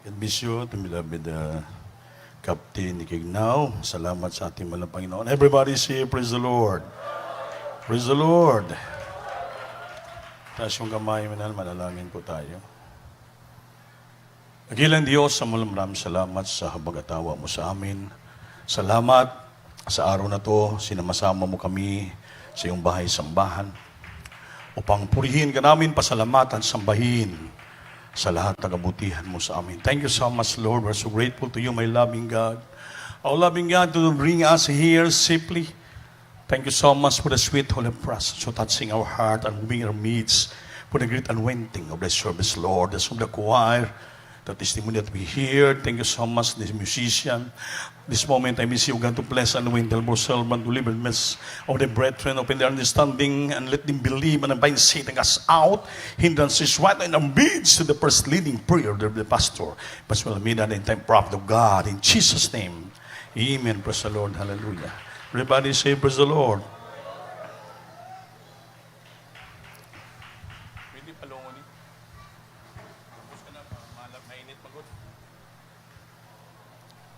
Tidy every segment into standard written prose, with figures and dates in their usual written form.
God bless you, beloved Captain Ikignaw. Salamat sa ating malang Panginoon. Everybody say, praise the Lord. Praise the Lord. Taas yung kamay, manalangin po tayo. Nagilang Diyos, sa maraming salamat sa habag-atawa mo sa amin. Salamat sa araw na to, sinamasama mo kami sa iyong bahay-sambahan upang purihin ka namin, pasalamatan, sambahin sa lahat ng kabutihan mo sa amin. Thank you so much, Lord. We're so grateful to you, my loving God. Our loving God, to bring us here safely. Thank you so much for the sweet Holy presence, so touching our heart and moving our midst, for the great anointing of the service, Lord. That's from the choir, the testimony that we hear. Thank you so much, this musician. This moment, I miss you, God, to bless and anoint the servant, to live in the midst of the brethren, open their understanding, and let them believe and bind Satan us out. Hindrances right in our midst to the first leading prayer of the pastor. But will meet at the time, prophet of God, in Jesus' name. Amen. Praise the Lord. Hallelujah. Everybody say, praise the Lord.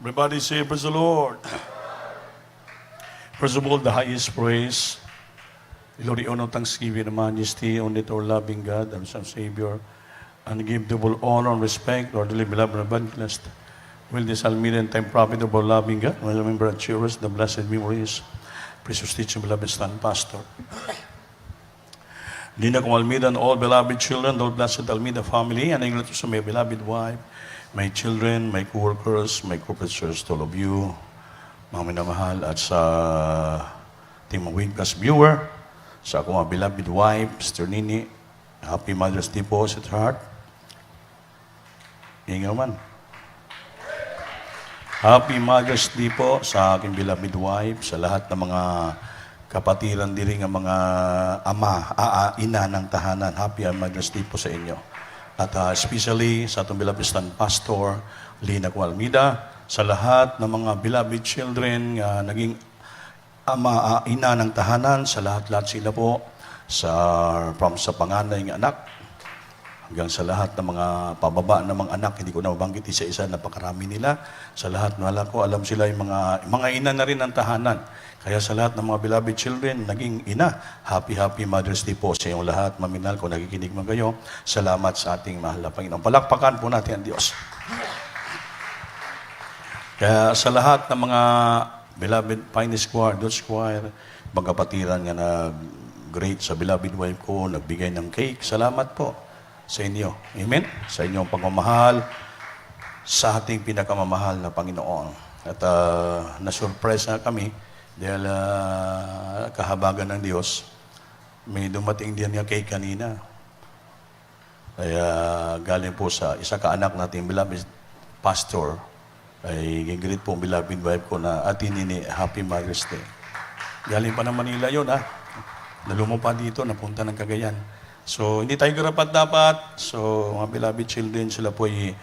Everybody say, praise the Lord. First of all, the highest praise. Glory, honor, thanksgiving, and majesty on it, our loving God, our Son, Savior, and give double honor and respect to our dearly beloved evangelist. Will this Almeida and time prophet of our loving God, and remember and cherish the blessed memories, precious teaching, beloved son, pastor. Dina kong Almeida and all beloved children, all blessed Almeida family, and English to my beloved wife, my children, my co-workers, my co-professors, to all of you, mga minamahal, at sa ating mga webcast viewer, sa akong mga beloved wife, Sister Nini, Happy Mother's Day po sa heart. Ingaw man. Happy Mother's Day po sa aking beloved wife, sa lahat ng mga kapatiran diri ng mga ina ng tahanan. Happy Mother's Day po sa inyo. At especially sa atong beloved son, Pastor Lina Almeida, sa lahat ng mga beloved children naging ina ng tahanan, sa lahat-lahat sila po, from sa panganay ng anak, hanggang sa lahat ng mga pababa ng mga anak, hindi ko na mabanggit isa-isa, napakarami nila. Sa lahat ng alam ko, alam sila yung mga ina na rin ng tahanan. Kaya sa lahat ng mga beloved children, naging ina, happy Mother's Day po sa inyong lahat. Maminal, kung nakikinig man kayo, salamat sa ating mahal na Panginoon. Palakpakan po natin ang Diyos. Kaya sa lahat ng mga beloved Finest Choir, Dutch Choir, mga kapatiran nga nag-great sa beloved wife ko, nagbigay ng cake, salamat po sa inyo. Amen? Sa inyong pagmamahal sa ating pinakamamahal na Panginoon. At na-surprise na kami dahil kahabagan ng Diyos, may dumating din nga kay kanina. Kaya galing po sa isa ka-anak natin, beloved pastor, ay gigreet po ang beloved wife ko na Ate Nini, Happy Mother's Day. Galing pa ng Manila yun, Nalumo pa dito, napunta ng Cagayan. So, hindi tayo karapat-dapat. So, mga beloved children, sila po ay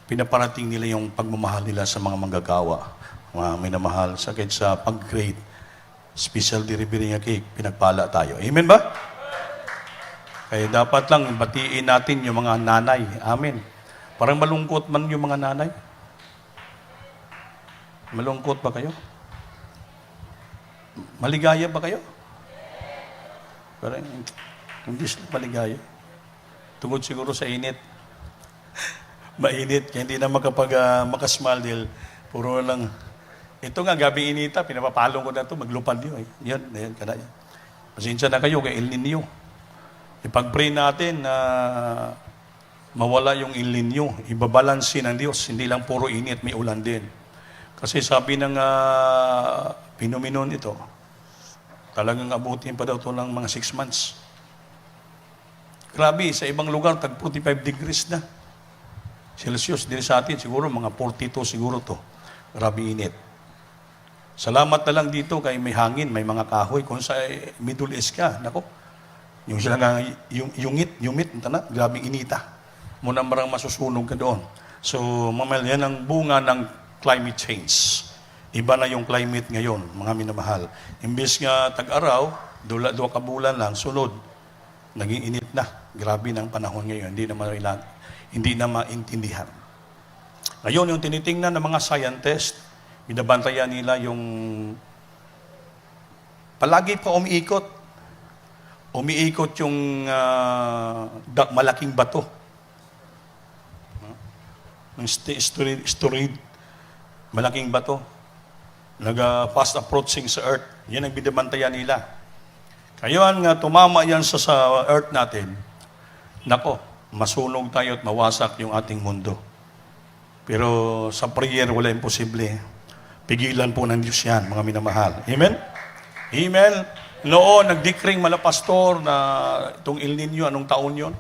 pinaparating nila yung pagmamahal nila sa mga manggagawa. Mga minamahal, sakit sa pag-grade, special delivery nga cake, pinagpala tayo. Amen ba? Kaya dapat lang batiin natin yung mga nanay. Amen. Parang malungkot man yung mga nanay. Malungkot ba kayo? Maligaya ba kayo? Parang hindi sila maligaya. Tungkol siguro sa init. Mainit, kaya hindi na makasmile dahil puro lang. Ito nga, gabi inita, pinapapalong ko na ito, maglupad yun. Yan, kada yan. Pasensya na kayo kay El Nino. Ipag-pray natin na mawala yung El Nino. Ibabalansin ng Diyos, hindi lang puro init, may ulan din. Kasi sabi ng pinuminon ito, talagang abutin pa daw ito ng mga 6 months. Grabe, sa ibang lugar, tag 45 degrees na. Celsius, din sa atin, siguro mga 42 siguro to. Grabe init. Salamat na lang dito kay may hangin, may mga kahoy. Kung sa Middle East ka, nako, yung sila nga, yumit, grabe inita. Muna marang masusunog ka doon. So, mamaya yan ang bunga ng climate change. Iba na yung climate ngayon, mga minamahal. Imbes nga tag-araw, dua ka bulan lang, sunod, naging init na. Grabe ng panahon ngayon, hindi na maintindihan. Ngayon, yung tinitingnan ng mga scientist, binabantayan nila yung palagi pa umiikot. Umiikot yung malaking bato. Yung asteroid, malaking bato. Nag-fast approaching sa Earth. Yan ang binabantayan nila. Ngayon nga, tumama yan sa Earth natin. Nako, masunog tayo at mawasak yung ating mundo. Pero sa prayer, wala imposible. Pigilan po ng Diyos yan, mga minamahal. Amen? Amen? Noon, nag-decree malapastor na itong El Nino, anong taon yon?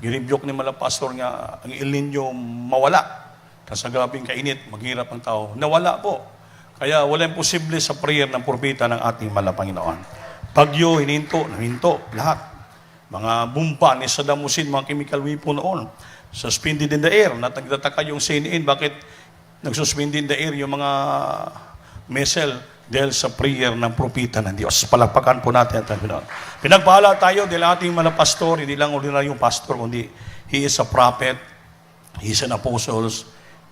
Girebuke ni malapastor nga, ang El Nino mawala. Kasi sa grabing kainit, maghirap ang tao. Nawala po. Kaya wala imposible sa prayer ng propeta ng ating Malapanginoon. Bagyo, hininto, lahat. Mga bumpa ni Saddam Hussein, mga chemical weapon noon. Suspended in the air. Nagtataka yung CNN, bakit nagsuspended in the air yung mga missile dahil sa prayer ng propeta ng Diyos. Palakpakan po natin ang Panginoon. Pinagpala tayo dahil ating malapastor, hindi lang ordinaryong pastor, kundi he is a prophet, he is an apostle,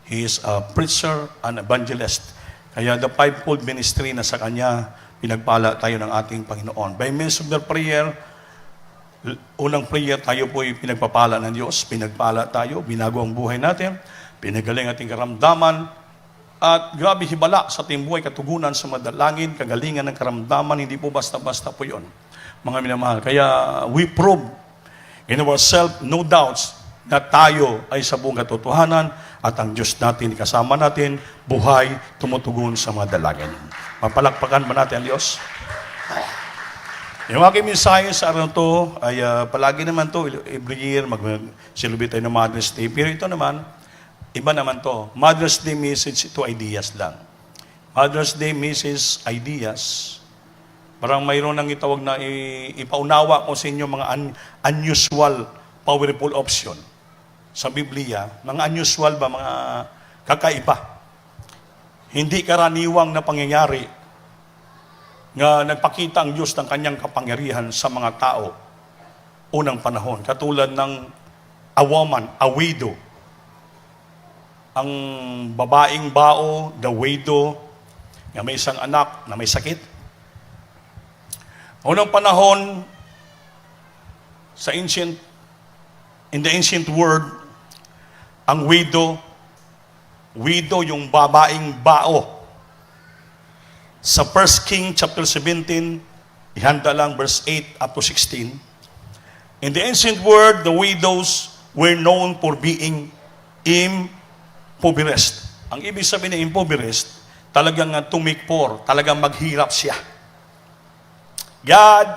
he is a preacher, an evangelist. Kaya the fivefold ministry na sa kanya, pinagpala tayo ng ating Panginoon. By means of the prayer, unang prayer, tayo po ay pinagpapala ng Diyos, pinagpala tayo, binago ang buhay natin, pinagaling ating karamdaman, at grabe hibala sa ating buhay, katugunan sa madalangin, kagalingan ng karamdaman, hindi po basta-basta po yun, mga minamahal. Kaya we prove in ourselves, no doubts, na tayo ay sa buong katotohanan at ang Diyos natin, kasama natin, buhay, tumutugon sa mga dalangin. Mapalakpakan ba natin ang Diyos? Yung aking mensahe sa araw to ay palagi naman to, every year mag-celebrate tayo ng Mother's Day. Pero ito naman, iba naman to. Mother's Day message, ito ideas lang. Mother's Day message, ideas. Parang mayroon nang itawag na ipaunawa ko sa inyo mga unusual, powerful option. Sa Biblia, mga unusual ba, mga kakaiba. Hindi karaniwang na pangyayari nga nagpakita ang Diyos ng kanyang kapangyarihan sa mga tao unang panahon. Katulad ng a woman, a widow. Ang babaeng bao, the widow, nga may isang anak na may sakit. Unang panahon, in the ancient world, ang widow yung babaeng bao. Sa 1 King chapter 17, ihanda lang verse 8 up to 16. In the ancient world, the widows were known for being impoverished. Ang ibig sabihin ng impoverished, talagang tumikpor, talagang maghirap siya. God,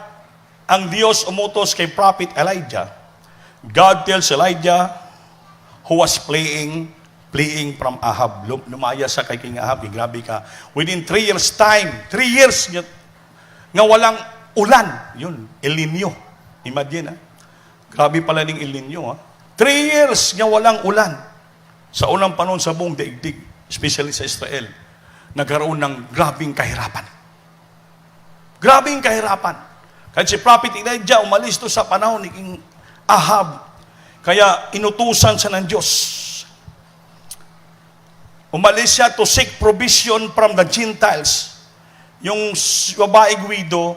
ang Diyos umutos kay Prophet Elijah. God tells Elijah, who was fleeing from Ahab. Lumaya sa kay King Ahab, grabe ka. Within 3 years time, 3 years nga walang ulan. Yun, El Nino. Imagine, grabe pala ng El Nino. 3 years nga walang ulan. Sa unang panahon sa buong daigdig, especially sa Israel, nagkaroon ng grabing kahirapan. Grabing kahirapan. Kaya si Prophet Elijah umalis to sa panahon ni King Ahab. Kaya inutusan siya ng Diyos. Umalis siya to seek provision from the Gentiles. Yung babaeng widow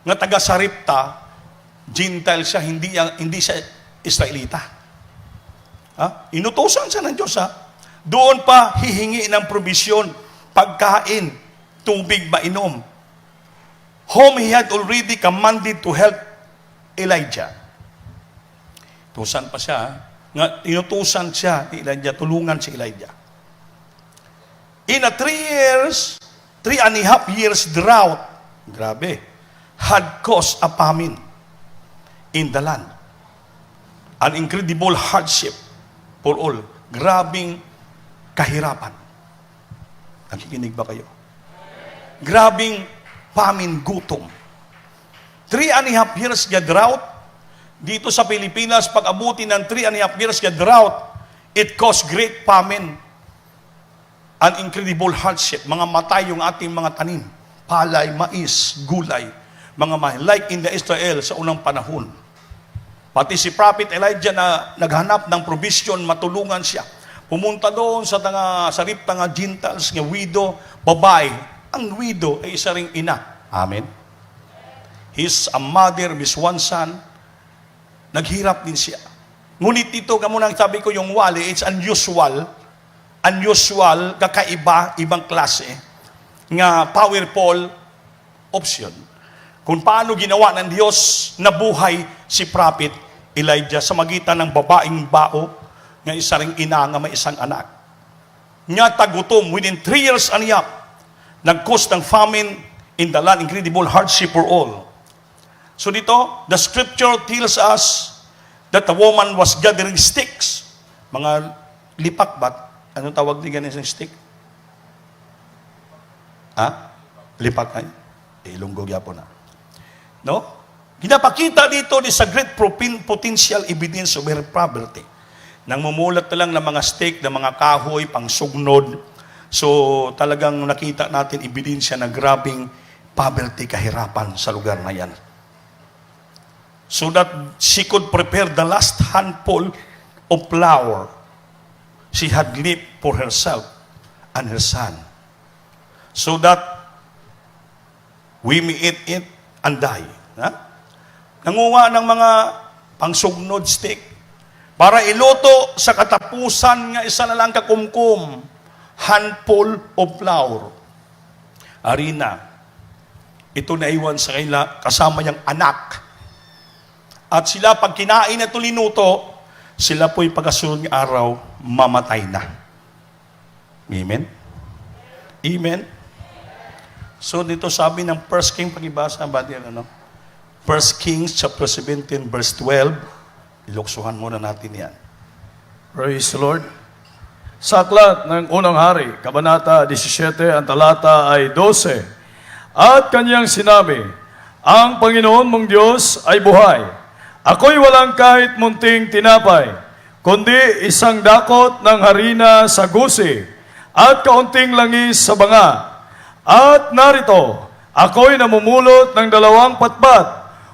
nga taga Saripta, Gentile siya, hindi siya Israelita. Inutusan siya ng Diyos. Doon pa hihingi ng provision, pagkain, tubig mainom. Whom he had already commanded to help Elijah. Tusan pa siya. Inutusan siya ni Elijah, tulungan si Elijah. In a 3.5 years drought, grabe, had caused a famine in the land. An incredible hardship for all. Grabing kahirapan. Nakikinig ba kayo? Grabing famine, gutom. 3.5 years nga drought. Dito sa Pilipinas, pag abuti ng 3.5 years nga drought, it caused great famine. An incredible hardship. Mga matay yung ating mga tanim. Palay, mais, gulay. Mga like in the Israel sa unang panahon. Pati si Prophet Elijah na naghanap ng provision, matulungan siya. Pumunta doon sa sarip nga Gentiles, nga widow, babae. Ang widow ay isa ring ina. Amen. He's a mother with one son. Naghirap din siya. Ngunit ito, kamunang sabi ko yung wali, it's unusual, kakaiba, ibang klase, nga powerful option. Kung paano ginawa ng Diyos na buhay si Prophet Elijah sa magitan ng babaeng bao, nga isa ring ina nga may isang anak. Nga tagutom, within 3 years and a half, nag-cause ng famine in the land, incredible hardship for all. So dito, the scripture tells us that the woman was gathering sticks. Mga lipak ba? Anong tawag din ganun sa stick? Lipak na yun? Ilunggog yapo na. No? Ginapakita dito is a great potential evidence of her poverty. Nang mumulat na lang ng mga stick, ng mga kahoy, pang sugnod. So, talagang nakita natin ebidensya na grabing poverty, kahirapan sa lugar na yan. So that she could prepare the last handful of flour she had left for herself and her son. So that we may eat it and die. Nanguha ng mga pangsugnod stick para iluto sa katapusan nga isa na lang kakumkum, handful of flour. Arina, ito naiwan sa kanila kasama niyang anak. At sila, pag kinain at linuto, sila po'y pagkasunod ng araw, mamatay na. Amen? Amen? So, dito sabi ng 1 Kings, pag-ibasa ba din, 1 Kings chapter 17, verse 12. Iluksuhan muna natin yan. Praise the Lord. Sa aklat ng unang hari, kabanata 17, ang talata ay 12. At kanyang sinabi, ang Panginoon mong Diyos ay buhay. Ako'y walang kahit munting tinapay, kundi isang dakot ng harina sa gusi at kaunting langis sa banga. At narito, ako'y namumulot ng 2 patpat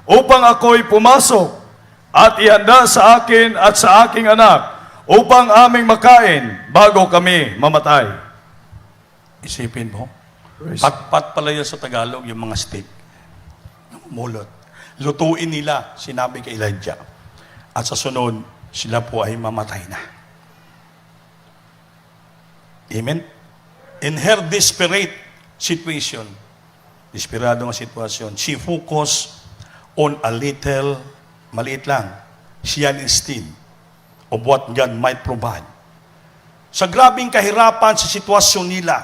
upang ako'y pumasok at ihanda sa akin at sa aking anak upang aming makain bago kami mamatay. Isipin mo, patpat pala yan sa Tagalog, yung mga stick. Mulot. Lutuin nila, sinabi kay Elijah. At sa sunod, sila po ay mamatay na. Amen? In her desperate situation, desperadong sitwasyon, she focused on a little, maliit lang, siya instead of what God might provide. Sa grabing kahirapan sa sitwasyon nila,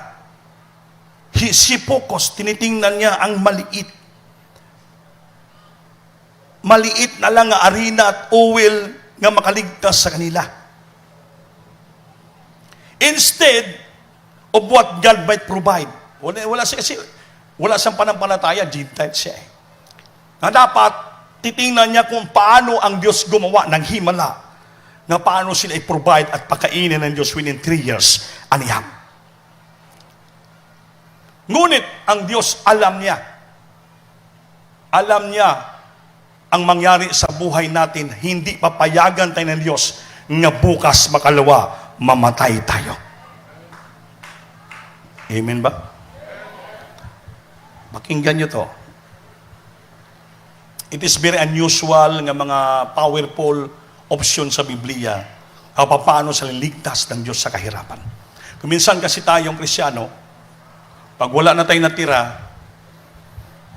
she focused, tinitingnan niya ang maliit. Maliit na lang nga arena at oil nga makaligtas sa kanila. Instead of what God might provide. Wala siya kasi, wala siyang panampalataya, Gentile siya. Na dapat, titingnan niya kung paano ang Diyos gumawa ng himala, na paano sila i-provide at pakainin ng Diyos within 3 years and a half. Ngunit, ang Diyos alam niya ang mangyari sa buhay natin, hindi papayagan tayo ng Diyos nga bukas makalawa, mamatay tayo. Amen ba? Pakinggan nyo to. It is very unusual nga mga powerful option sa Biblia paano sa liligtas ng Diyos sa kahirapan. Kuminsan kasi tayong Krisyano, pag wala na tayong natira,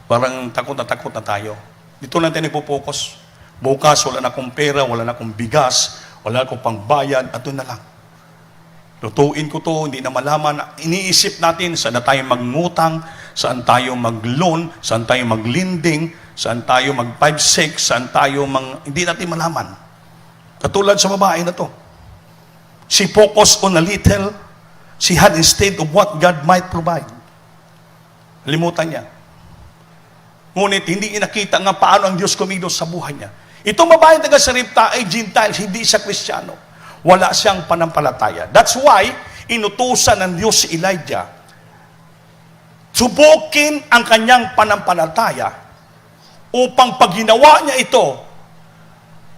parang takot na tayo. Dito lang tayo nagpo-focus. Bukas, wala na akong pera, wala na akong bigas, wala na akong pangbayad, at doon na lang. Lutuin ko to, hindi na malaman. Iniisip natin, saan na tayo magngutang, saan tayo mag-loan, saan tayo maglending, saan tayo mag-5-6, saan tayo hindi natin malaman. Katulad sa babae na to. She focused on a little, she had instead of what God might provide. Limutan niya. Ngunit hindi nakita nga paano ang Diyos kumilos sa buhay niya. Itong babae taga Sarepta ay Gentile, hindi siya Kristiyano. Wala siyang panampalataya. That's why, inutusan ng Diyos si Elijah, subukin ang kanyang panampalataya upang pag ginawa niya ito,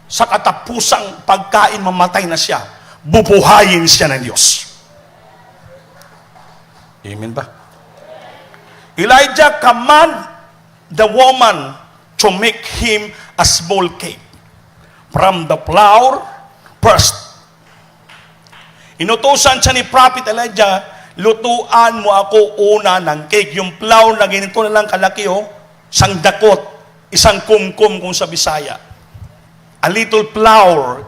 sa katapusang pagkain mamatay na siya, bubuhayin siya ng Diyos. Amen ba? Elijah command the woman to make him a small cake from the flour first. Inutusan siya ni Prophet Elijah, lutuan mo ako una ng cake. Yung flour na ganito na lang kalaki, isang dakot, isang kumkum kung sa Bisaya. A little flour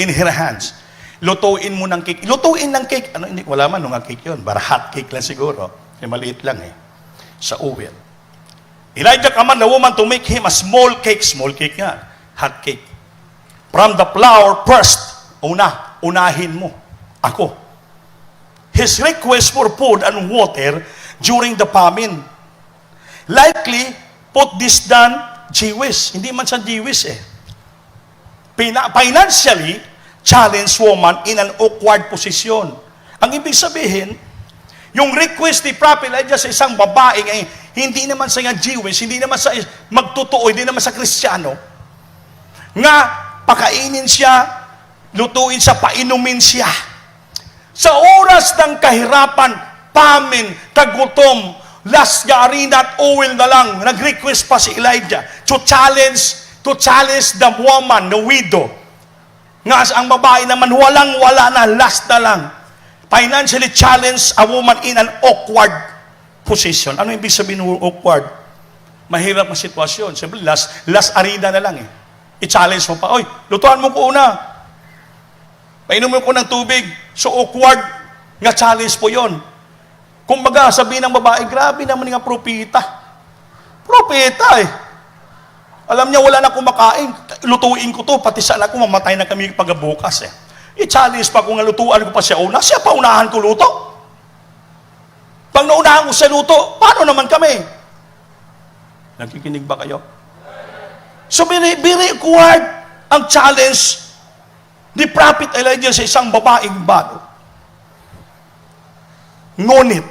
in her hands. Lutuin mo ng cake. Lutuin ng cake. Ano, hindi, wala man nung cake yun. Para hot cake lang siguro. Maliit lang sa oven. Elijah command the woman to make him a small cake. Small cake nga. Hot cake. From the flour first. Unahin mo. Ako. His request for food and water during the famine. Likely, put this down Jewish. Hindi man siya Jewish Financially, challenge woman in an awkward position. Ang ibig sabihin, yung request ni Prophet Elijah sa isang babae ay hindi naman sa Jewish, hindi naman sa magtotoo, hindi naman sa Kristiyano, nga pakainin siya, lutuin siya, painumin siya. Sa oras ng kahirapan, famine, tagutom, last harina at oil na lang, nag-request pa si Elijah to challenge the woman, the widow. Nga ang babae naman, walang-wala na, last na lang. Financially challenge a woman in an awkward position. Ano ibig sabihin ng awkward? Mahirap na sitwasyon. Siyempre, last arena na lang I-challenge mo pa, oy, lutuan mo ko una. Painumin ko ng tubig. So awkward nga challenge po yon. Kumbaga, sabihin ng babae, grabe naman nga propeta. Propeta Alam niya, wala na kumakain. Lutuin ko to, pati sa anak ko, mamatay na kami pagbukas I-challenge pa kung lutuan ko pa siya una. Siya pa unahan ko luto. Pag naunahan ko siya luto, paano naman kami? Nakikinig ba kayo? So, very awkward ang challenge ni Prophet Elijah sa isang babaeng bago. Ngunit,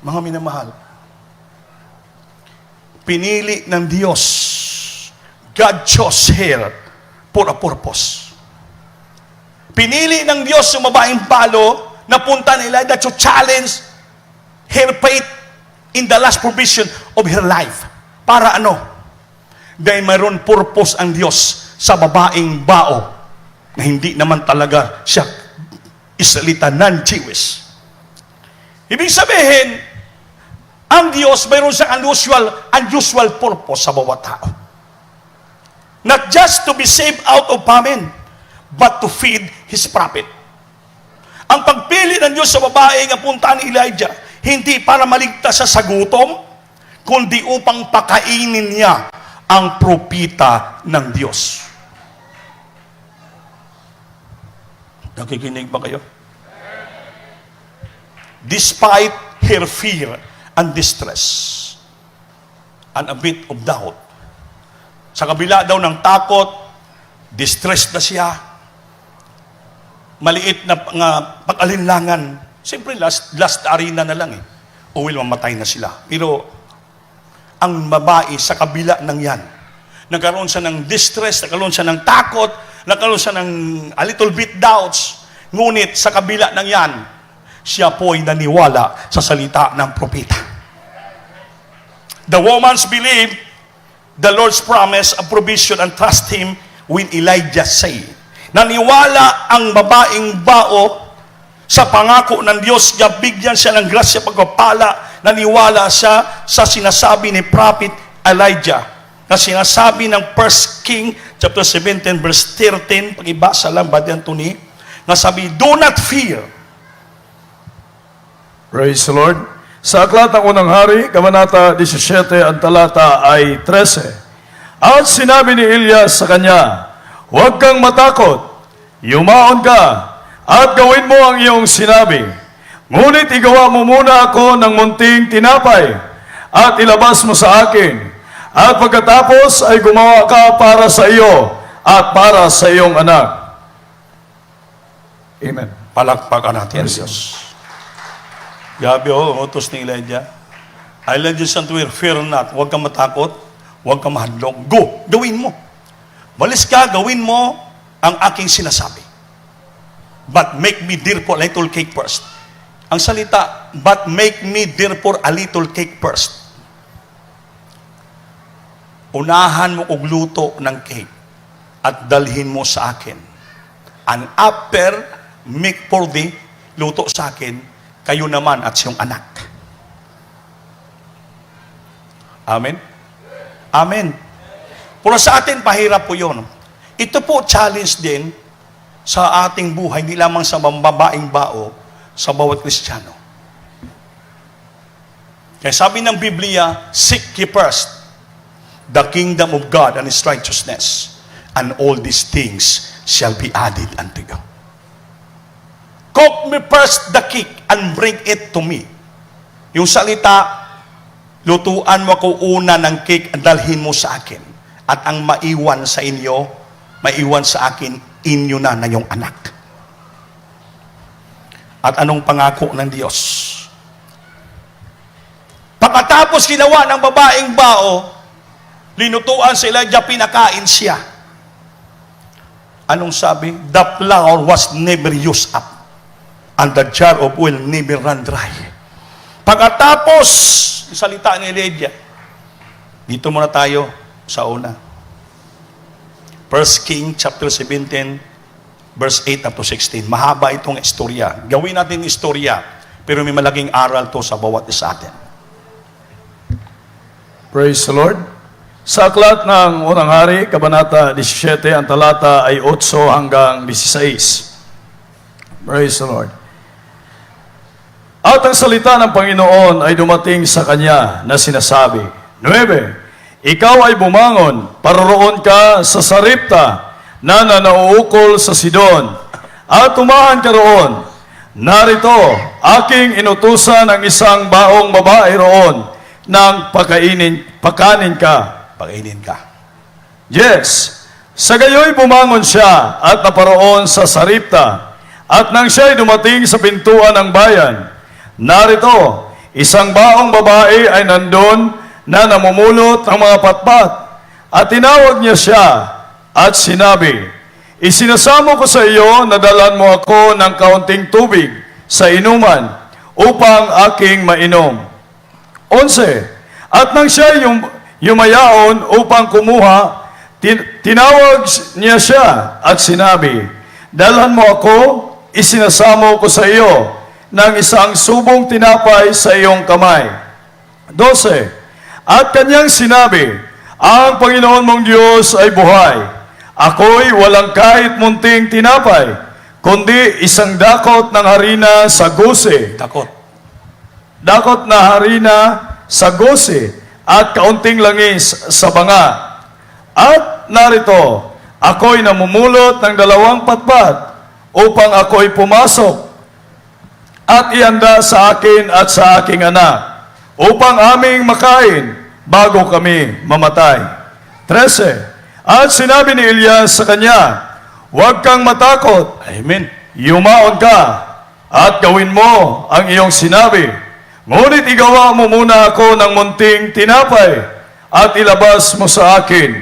mga minamahal, pinili ng Diyos, God chose her for a purpose. Pinili ng Diyos yung babaeng balo na punta ni Elijah to challenge her faith in the last provision of her life. Para ano? Dahil mayroon purpose ang Diyos sa babaeng bao na hindi naman talaga siya Israelita, non-Jewish. Ibig sabihin, ang Diyos mayroon siyang unusual purpose sa bawat tao. Not just to be saved out of famine, but to feed His prophet. Ang pagpili ng Diyos sa babae nga punta ni Elijah, hindi para maligtas siya sa gutom, kundi upang pakainin niya ang propita ng Diyos. Nakikinig ba kayo? Despite her fear and distress and a bit of doubt, sa kabila daw ng takot, distress na siya, maliit na pag-alinlangan, siyempre last arena na lang o will mamatay na sila. Pero ang babae sa kabila ng yan, nagkaroon siya ng distress, nagkaroon siya ng takot, nagkaroon siya ng a little bit doubts, ngunit sa kabila ng yan, siya po ay naniwala sa salita ng propeta. The woman's believed the Lord's promise of provision and trust Him when Elijah said. Naniwala ang babaeng bao sa pangako ng Diyos, bigyan siya ng grasya pagpapala, naniwala siya sa sinasabi ni Prophet Elijah, na sinasabi ng 1 King chapter 17 verse 13, pag-ibasa lang, Badyan Tuni, na sabi, do not fear. Praise the Lord. Sa Aklat ng Unang Hari, Kabanata 17, ang talata ay 13. At sinabi ni Elias sa kanya, huwag kang matakot, yumaon ka, at gawin mo ang iyong sinabi. Ngunit igawa mo muna ako ng munting tinapay, at ilabas mo sa akin. At pagkatapos ay gumawa ka para sa iyo, at para sa iyong anak. Amen. Palakpakan natin ang Diyos. Gabi utos ni Elijah. Elijah said to her, fear not, huwag kang matakot, huwag kang mahadlok. Go, gawin mo. Malis ka, gawin mo ang aking sinasabi. but make me therefore a little cake first. Ang salita, but make me therefore a little cake first. Unahan mo og luto ng cake at dalhin mo sa akin. And after, make for thee, luto sa akin, kayo naman at siyong anak. Amen? Amen. Pero sa atin, pahirap po yun. Ito po challenge din sa ating buhay, hindi lamang sa babaeng bao, sa bawat Kristiyano. Kaya sabi ng Biblia, seek ye first the kingdom of God and His righteousness, and all these things shall be added unto you. Cook me first the cake and bring it to me. Yung salita, lutuan mo ko una ng cake at dalhin mo sa akin. At ang maiwan sa inyo, maiwan sa akin, inyo na yung anak. At anong pangako ng Diyos? Pagkatapos ginawa ng babaeng bao, linutuan si Elijah, pinakain siya. Anong sabi? The flour was never used up, and the jar of oil never ran dry. Pagkatapos, salita ni Elijah, dito muna tayo sa una. 1 King chapter 17, verse 8 up to 16. Mahaba itong istorya. Gawin natin istorya, pero may malaking aral to sa bawat isa atin. Praise the Lord. Sa aklat ng Unang Hari, Kabanata 17, ang talata ay 8 hanggang 16. Praise the Lord. At ang salita ng Panginoon ay dumating sa kanya na sinasabi, 9, ikaw ay bumangon, paroroon ka sa Saripta na nanauukol sa Sidon, at tumahan ka roon. Narito, aking inutusan ang isang baong babae roon nang pakainin ka. Pakainin ka. Yes, sa gayoy bumangon siya at naparoon sa Saripta. At nang siya'y dumating sa pintuan ng bayan, narito, isang baong babae ay nandun na namumulot ng mga patpat. At tinawag niya siya at sinabi, isinasamo ko sa iyo na dalan mo ako ng kaunting tubig sa inuman upang aking mainom. 11, at nang siya'y yumayaon upang kumuha, tinawag niya siya at sinabi, dalhan mo ako, isinasamo ko sa iyo ng isang subong tinapay sa iyong kamay. 12, at kanyang sinabi, ang Panginoon mong Diyos ay buhay. Ako'y walang kahit munting tinapay, kundi isang dakot ng harina sa guse. Dakot na harina sa guse at kaunting langis sa banga. At narito, ako'y namumulot ng 2 patpat upang ako'y pumasok at ihanda sa akin at sa aking anak upang aming makain bago kami mamatay. 13, at sinabi ni Elias sa kanya, huwag kang matakot. Amen. Yumaon ka at gawin mo ang iyong sinabi. Ngunit igawa mo muna ako ng munting tinapay at ilabas mo sa akin.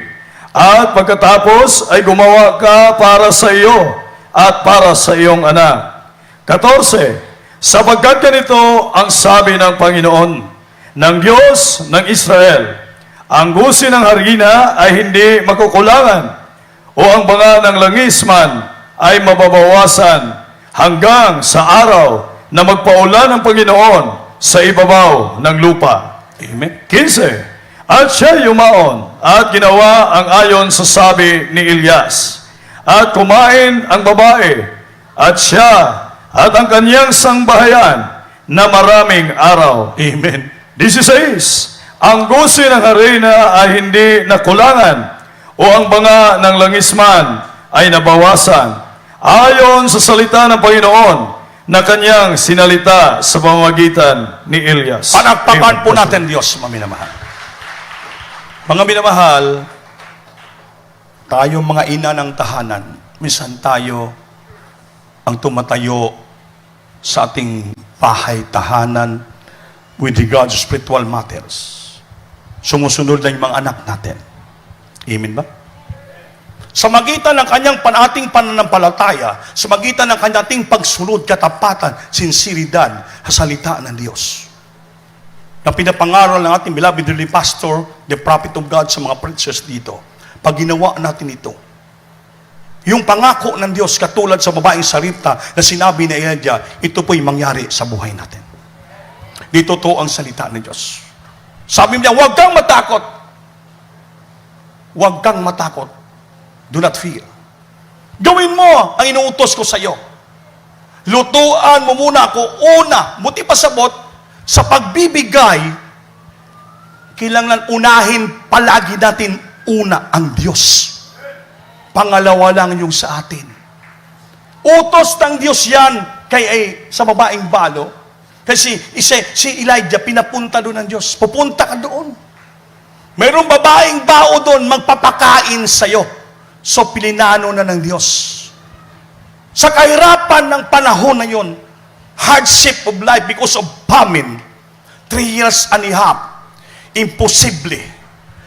At pagkatapos ay gumawa ka para sa iyo at para sa iyong anak. 14, sapagkat ganito ang sabi ng Panginoon, ng Diyos ng Israel, ang gusi ng harina ay hindi makukulangan o ang banga ng langis man ay mababawasan hanggang sa araw na magpaulan ng Panginoon sa ibabaw ng lupa. Amen. 15, at siya yumaon at ginawa ang ayon sa sabi ni Elias. At kumain ang babae at siya at ang kanyang sangbahayan na maraming araw. Amen. 16, ang gusi ng harina ay hindi nakulangan o ang banga ng langis man ay nabawasan ayon sa salita ng Panginoon na kanyang sinalita sa pamamagitan ni Elias. Panagpakan po natin Diyos, mga minamahal. Mga minamahal, tayo mga ina ng tahanan, minsan tayo ang tumatayo sa ating bahay, tahanan, with regard to spiritual matters. Sumusunod na yung mga anak natin. Amen ba? sa magitan ng kanyang ating pananampalataya, sa magitan ng kanyang ating pagsunod, katapatan, sinseridad sa salita ng Diyos. Na pinapangaral ng ating beloved dearly pastor, the prophet of God, sa mga preachers dito. Pag ginawa natin ito, yung pangako ng Diyos katulad sa babaeng Saripta na sinabi ni Elijah, ito po'y mangyari sa buhay natin. Dito to ang salita ng Diyos. Sabi niya, huwag kang matakot. Huwag kang matakot. Do not fear. Gawin mo ang inuutos ko sa iyo. Lutuan mo muna ako una. Buti pa sabot, sa pagbibigay, kailangan unahin palagi natin una ang Diyos. Pangalawa lang yung sa atin. Utos ng Diyos yan sa babaeng balo. Kasi si Elijah, pinapunta doon ng Diyos. Pupunta ka doon. Mayroong babaeng bao doon, magpapakain sa'yo. So, pilinano na ng Diyos. Sa kahirapan ng panahon na yun, hardship of life because of famine, 3 years and a half, imposible.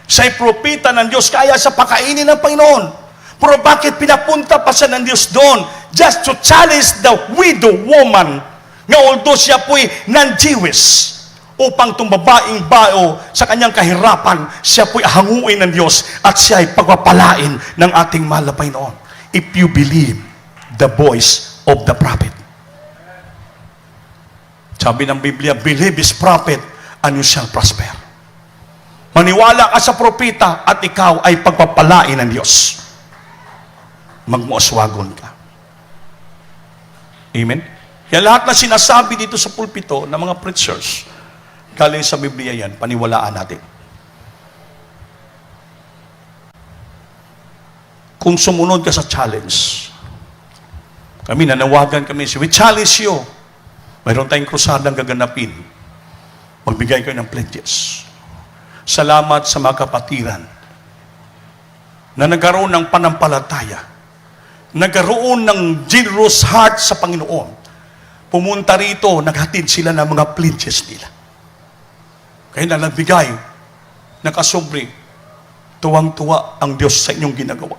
Siya'y propita ng Diyos, kaya sa pakainin ng Panginoon. Pero bakit pinapunta pa siya ng Diyos doon? Just to challenge the widow woman, nga although siya po'y non-Jewish, upang itong babaeng bao sa kanyang kahirapan, siya po'y hanguin ng Diyos at siya ay pagpapalain ng ating mahal na Panginoon. If you believe the voice of the prophet. Sabi ng Biblia, believe his prophet and you shall prosper. Maniwala ka sa propeta at ikaw ay pagpapalain ng Diyos. Magmuaswagon ka. Amen? Kaya lahat na sinasabi dito sa pulpito ng mga preachers, galing sa Biblia yan, paniwalaan natin. Kung sumunod ka sa challenge, kami nanawagan kami, we challenge you. Mayroon tayong krusadang gaganapin. Magbigay kayo ng pledges. Salamat sa mga kapatiran na nagkaroon ng panampalataya, nagkaroon ng generous heart sa Panginoon. Pumunta rito, naghatid sila ng mga pledges nila. Kaya na nagbigay, nakasobri, tuwang-tuwa ang Diyos sa inyong ginagawa.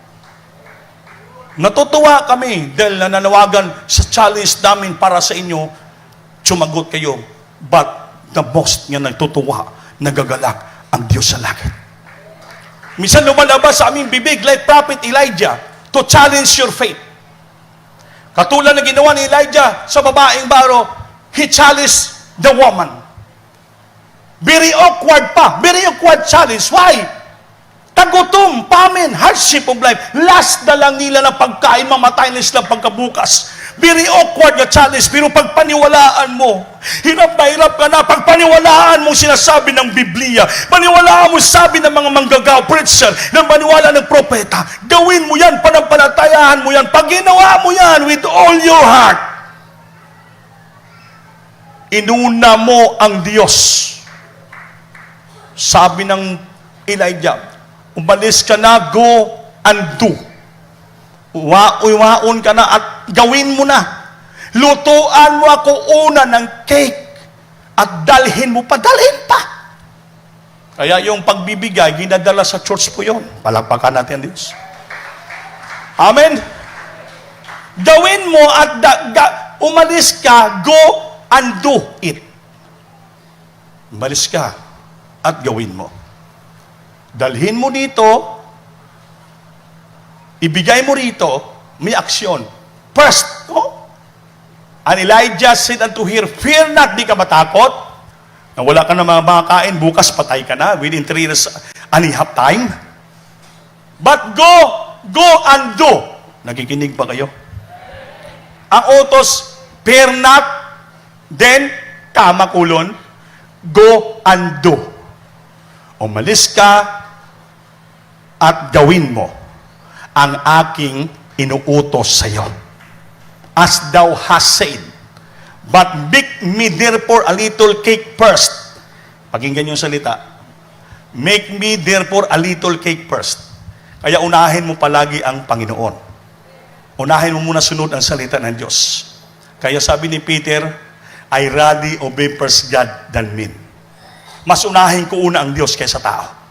Natutuwa kami dahil nananawagan sa challenge namin para sa inyo, sumagot kayo. But the most nga nagtutuwa, nagagalak ang Diyos sa langit. Minsan lumalabas sa aming bibig like Prophet Elijah to challenge your faith. Katulad na ginawa ni Elijah sa babaeng baro, he challenged the woman. Very awkward pa. Very awkward challenge. Why? Tagutom, famine, hardship of life. Last na lang nila na pagkain, mamatay na sila pagkabukas. Very awkward na challenge. Pero pagpaniwalaan mo, hirap na hirap ka na, pagpaniwalaan mo sinasabi ng Biblia, paniwalaan mo sabi ng mga manggagaw, preacher, ng paniwala ng propeta, gawin mo yan, panampalatayahan mo yan, pag ginawa mo yan with all your heart, inuna mo ang Diyos. Sabi ng Elijah, umalis ka na, go and do. Uwaon ka na at gawin mo na. Lutuan mo ako una ng cake at dalhin mo pa, dalhin pa. Kaya yung pagbibigay, ginadala sa church po yun. Palakpakan natin ang Diyos. Amen? Gawin mo at umalis ka, go and do it. Umalis ka at gawin mo. Dalhin mo dito, ibigay mo rito, may aksyon. First, and Elijah said unto her, fear not, di ka matakot, na wala ka na makakain, bukas patay ka na, within 3 years and a half time. But go and do. Nakikinig ba kayo? Ang utos, fear not, then, kamakulon, go and do. Umalis ka at gawin mo ang aking inuutos sa iyo. As thou hast said, but bake me therefore a little cake first. Pakinggan yung salita. Make me therefore a little cake first. Kaya unahin mo palagi ang Panginoon. Unahin mo muna sunod ang salita ng Diyos. Kaya sabi ni Peter, I rather obey first God than men. Mas unahin ko una ang Diyos kaysa tao.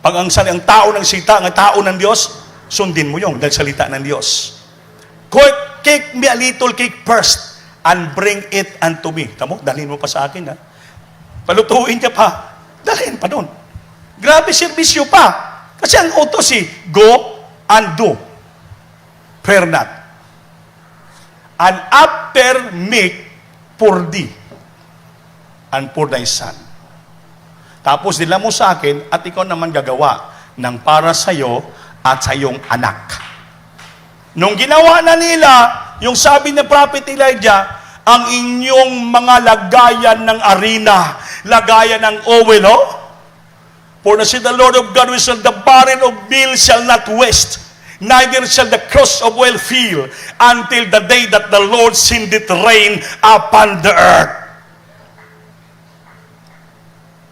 Pag ang tao ng sita, ang tao ng Diyos, sundin mo yung dahil salita ng Diyos. Cake me a little cake first and bring it unto me. Tamo, dalhin mo pa sa akin, ha? Palutuin ka pa. Dalhin pa doon. Grabe servisyo pa. Kasi ang utos go and do. Fear not. And after make for thee and for thy son. Tapos dila mo sa akin at ikaw naman gagawa ng para sa'yo at sa iyong anak. Nung ginawa na nila, yung sabi ng Prophet Elijah, ang inyong mga lagayan ng arena, lagayan ng oil, For the said the Lord of God, which shall the barrel of meal shall not waste, neither shall the cruse of oil fail, until the day that the Lord sendeth rain upon the earth.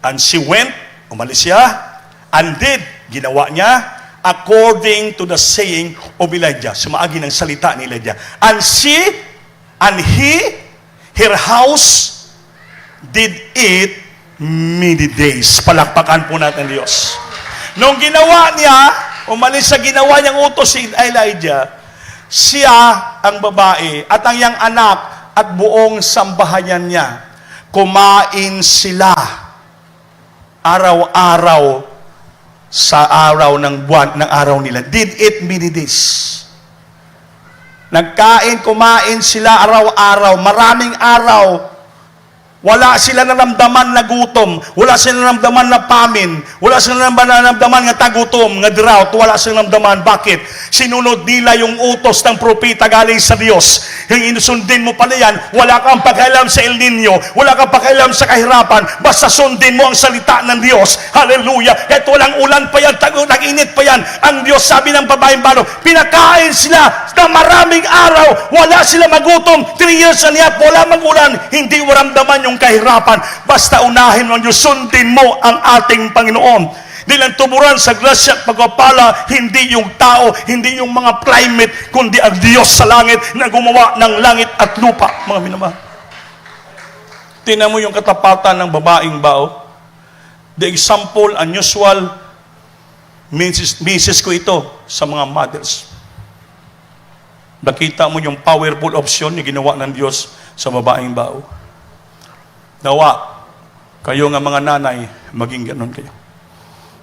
And she went, umalis siya, and did, ginawa niya, according to the saying of Elijah. Sumaagi ng salita ni Elijah. And she, and he, her house, did eat many days. Palakpakan po natin Diyos. Nung ginawa niya, umalis sa ginawa niyang utos si Elijah, siya ang babae at ang iyang anak at buong sambahayan niya, kumain sila araw-araw sa araw ng buwan, ng araw nila. Did eat many days. Nagkain, kumain sila araw-araw, maraming araw. Wala sila naramdaman na gutom, wala sila naramdaman na pamin, wala sila naramdaman na tagutom, nga drought, wala sila naramdaman. Bakit? Sinunod nila yung utos ng propeta galing sa Diyos. Yung inusundin mo pala yan, wala kang pakialam sa El Nino, wala kang pakialam sa kahirapan, basta sundin mo ang salita ng Diyos. Hallelujah! Kahit walang ulan pa yan, nag-init pa yan, ang Diyos, sabi ng babaeng balo, pinakain sila na maraming araw, wala sila magutom, 3 years na niya, wala magulan, hindi waramdaman yung kahirapan. Basta unahin mo ang Diyos, sundin mo ang ating Panginoon. Di lang tuburan sa grasya at pagpapala, hindi yung tao, hindi yung mga climate, kundi ang Diyos sa langit na gumawa ng langit at lupa. Mga minamahal, tingnan mo yung katapatan ng babaeng bao. The example, unusual, misis ko ito sa mga mothers. Nakita mo yung powerful option na ginawa ng Diyos sa babaeng bao. Nawa, kayo nga mga nanay, maging ganon kayo.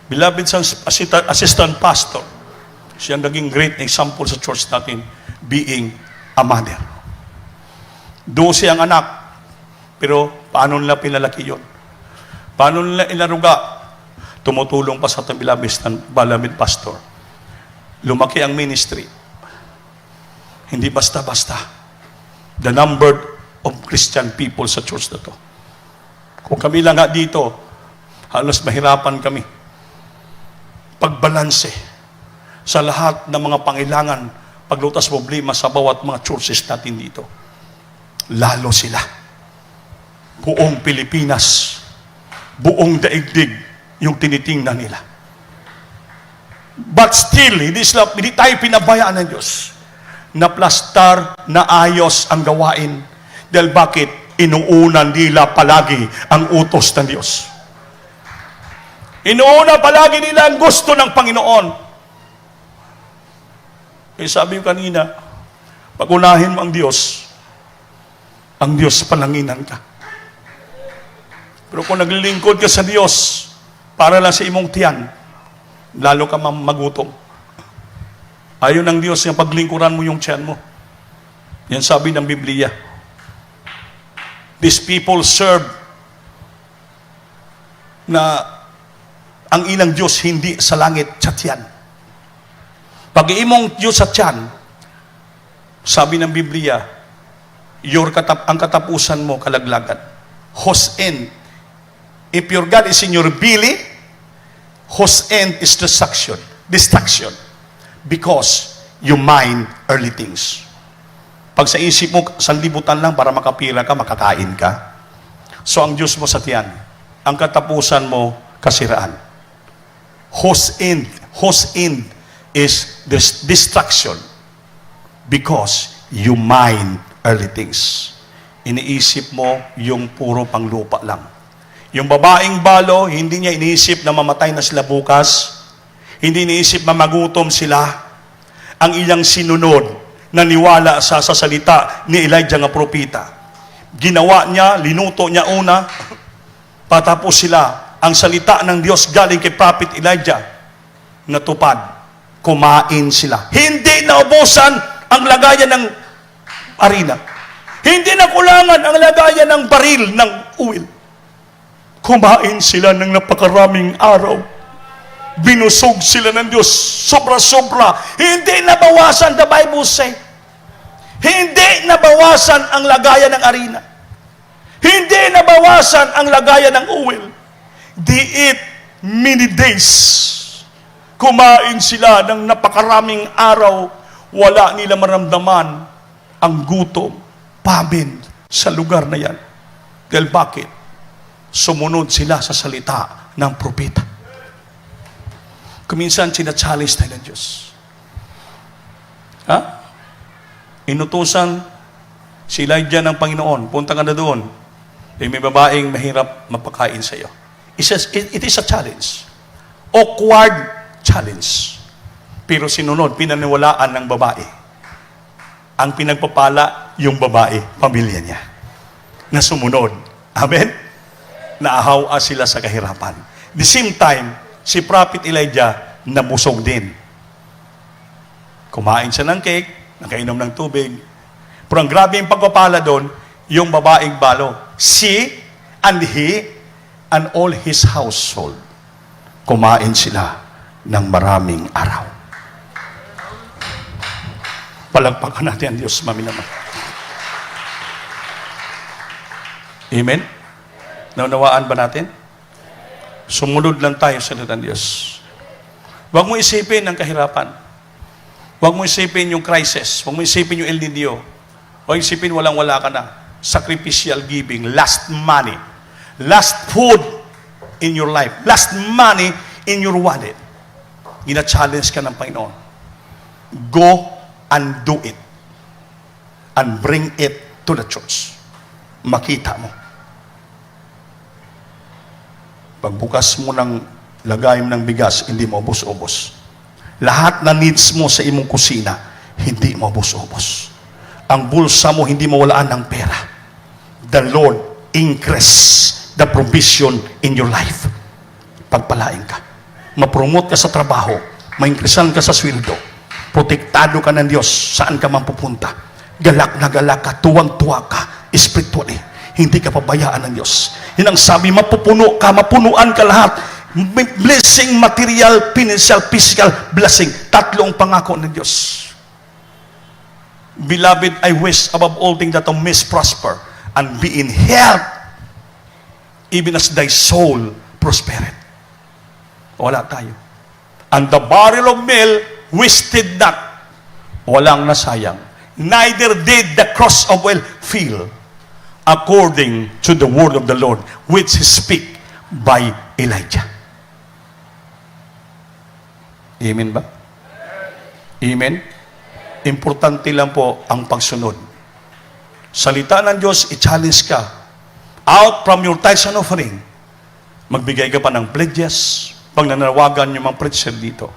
Beloved sa assistant pastor, siya naging great example sa church natin, being a mother. 12 ang anak, pero paano nila pinalaki yun? Paano nila inaruga? Tumutulong pa sa beloved pastor. Lumaki ang ministry. Hindi basta-basta. The number of Christian people sa church na to. Kung kami lang nga dito, halos mahirapan kami. Pagbalanse sa lahat ng mga pangailangan, paglutas problema sa bawat mga churches natin dito. Lalo sila. Buong Pilipinas, buong daigdig yung tinitingnan nila. But still, hindi tayo pinabayaan ng Diyos. Naplastar, na ayos ang gawain. Dahil bakit? Inuunan nila palagi ang utos ng Diyos. Inuuna palagi nila ang gusto ng Panginoon. Eh sabi ko kanina, pag unahin mo ang Diyos palanginan ka. Pero kung naglilingkod ka sa Diyos para lang sa imong tiyan, lalo ka magutom. Ayaw ng Diyos yung paglingkuran mo yung tiyan mo. Yan sabi ng Biblia. These people serve na ang ilang Diyos hindi sa langit, sa tiyan. Pag imong Diyos sa tiyan, sabi ng Biblia, ang katapusan mo, kalaglagan. Whose end? If your God is in your belly, whose end is destruction. Because you mind earthly things. Pag sa isip mo, sanlibutan lang para makapira ka, makakain ka. So ang Diyos mo sa tiyan, ang katapusan mo, kasiraan. Whose end is destruction. Because you mind earthly things. Iniisip mo yung puro panglupa lang. Yung babaeng balo, hindi niya iniisip na mamatay na sila bukas. Hindi iniisip na magutom sila. ang iyang sinunod, naniwala sa salita ni Elijah nga propeta. Ginawa niya, linuto niya una, patapos sila, ang salita ng Diyos galing kay Prophet Elijah, natupad, kumain sila. Hindi naubusan ang lagayan ng arena. Hindi nakulangan ang lagayan ng baril ng oil. Kumain sila ng napakaraming araw. Binusog sila ng Diyos, sobra-sobra. Hindi nabawasan, the Bible say. Hindi nabawasan ang lagayan ng arena. Hindi nabawasan ang lagayan ng oil. They eat many days. Kumain sila ng napakaraming araw. Wala nila maramdaman ang gutom, famine sa lugar na yan. Dahil bakit? Sumunod sila sa salita ng propeta. Kuminsan sina-challenge tayo ng Diyos. Ha? Inutusan si Elijah ng Panginoon, punta ka na doon. May babaeng mahirap mapakain sa iyo. It is a challenge. Awkward challenge. Pero sinunod, pinaniwalaan ng babae. Ang pinagpapala, yung babae, pamilya niya. Na sumunod. Amen? Naahawa sila sa kahirapan. The same time, si Prophet Elijah nabusog din. Kumain siya ng cake, nakainom ng tubig. Pero ang grabe yung pagpapala doon, yung babaeng balo. She and he and all his household. Kumain sila ng maraming araw. Palagpakan natin ang Diyos, mami naman. Amen? Naunawaan ba natin? Sumunod lang tayo sa salita ng Diyos. Huwag mo isipin ang kahirapan. Huwag mo isipin yung crisis. Huwag mo isipin yung El Niño. Huwag isipin walang-wala ka na. Sacrificial giving, last money, last food in your life, last money in your wallet. Gina-challenge ka ng Panginoon. Go and do it. And bring it to the church. Makita mo. Pagbukas mo ng lagayan ng bigas, hindi mo ubos-ubos. Lahat na needs mo sa imong kusina, hindi mo ubos-ubos. Ang bulsa mo, hindi mawalaan ng pera. The Lord increase the provision in your life. Pagpalain ka. Mapromote ka sa trabaho. Maingkresan ka sa sweldo. Protektado ka ng Diyos. Saan ka man pupunta. Galak na galak ka. Tuwang-tuwa ka. Spiritually. Hindi ka pabayaan ng Diyos. Yun ang sabi, mapupuno ka, mapunuan ka lahat. Blessing, material, financial, physical, blessing. Tatlong pangako ng Diyos. Beloved, I wish above all things that thou mayest prosper and be in health, even as thy soul prospereth. Wala tayo. And the barrel of meal wasted not. Walang nasayang. Neither did the cross of oil fail, according to the word of the Lord, which he speak by Elijah. Amen ba? Amen? Importante lang po ang pagsunod. Salita ng Diyos, i-challenge ka. Out from your tithes and offering. Magbigay ka pa ng pledges pag nananawagan yung mga preacher dito.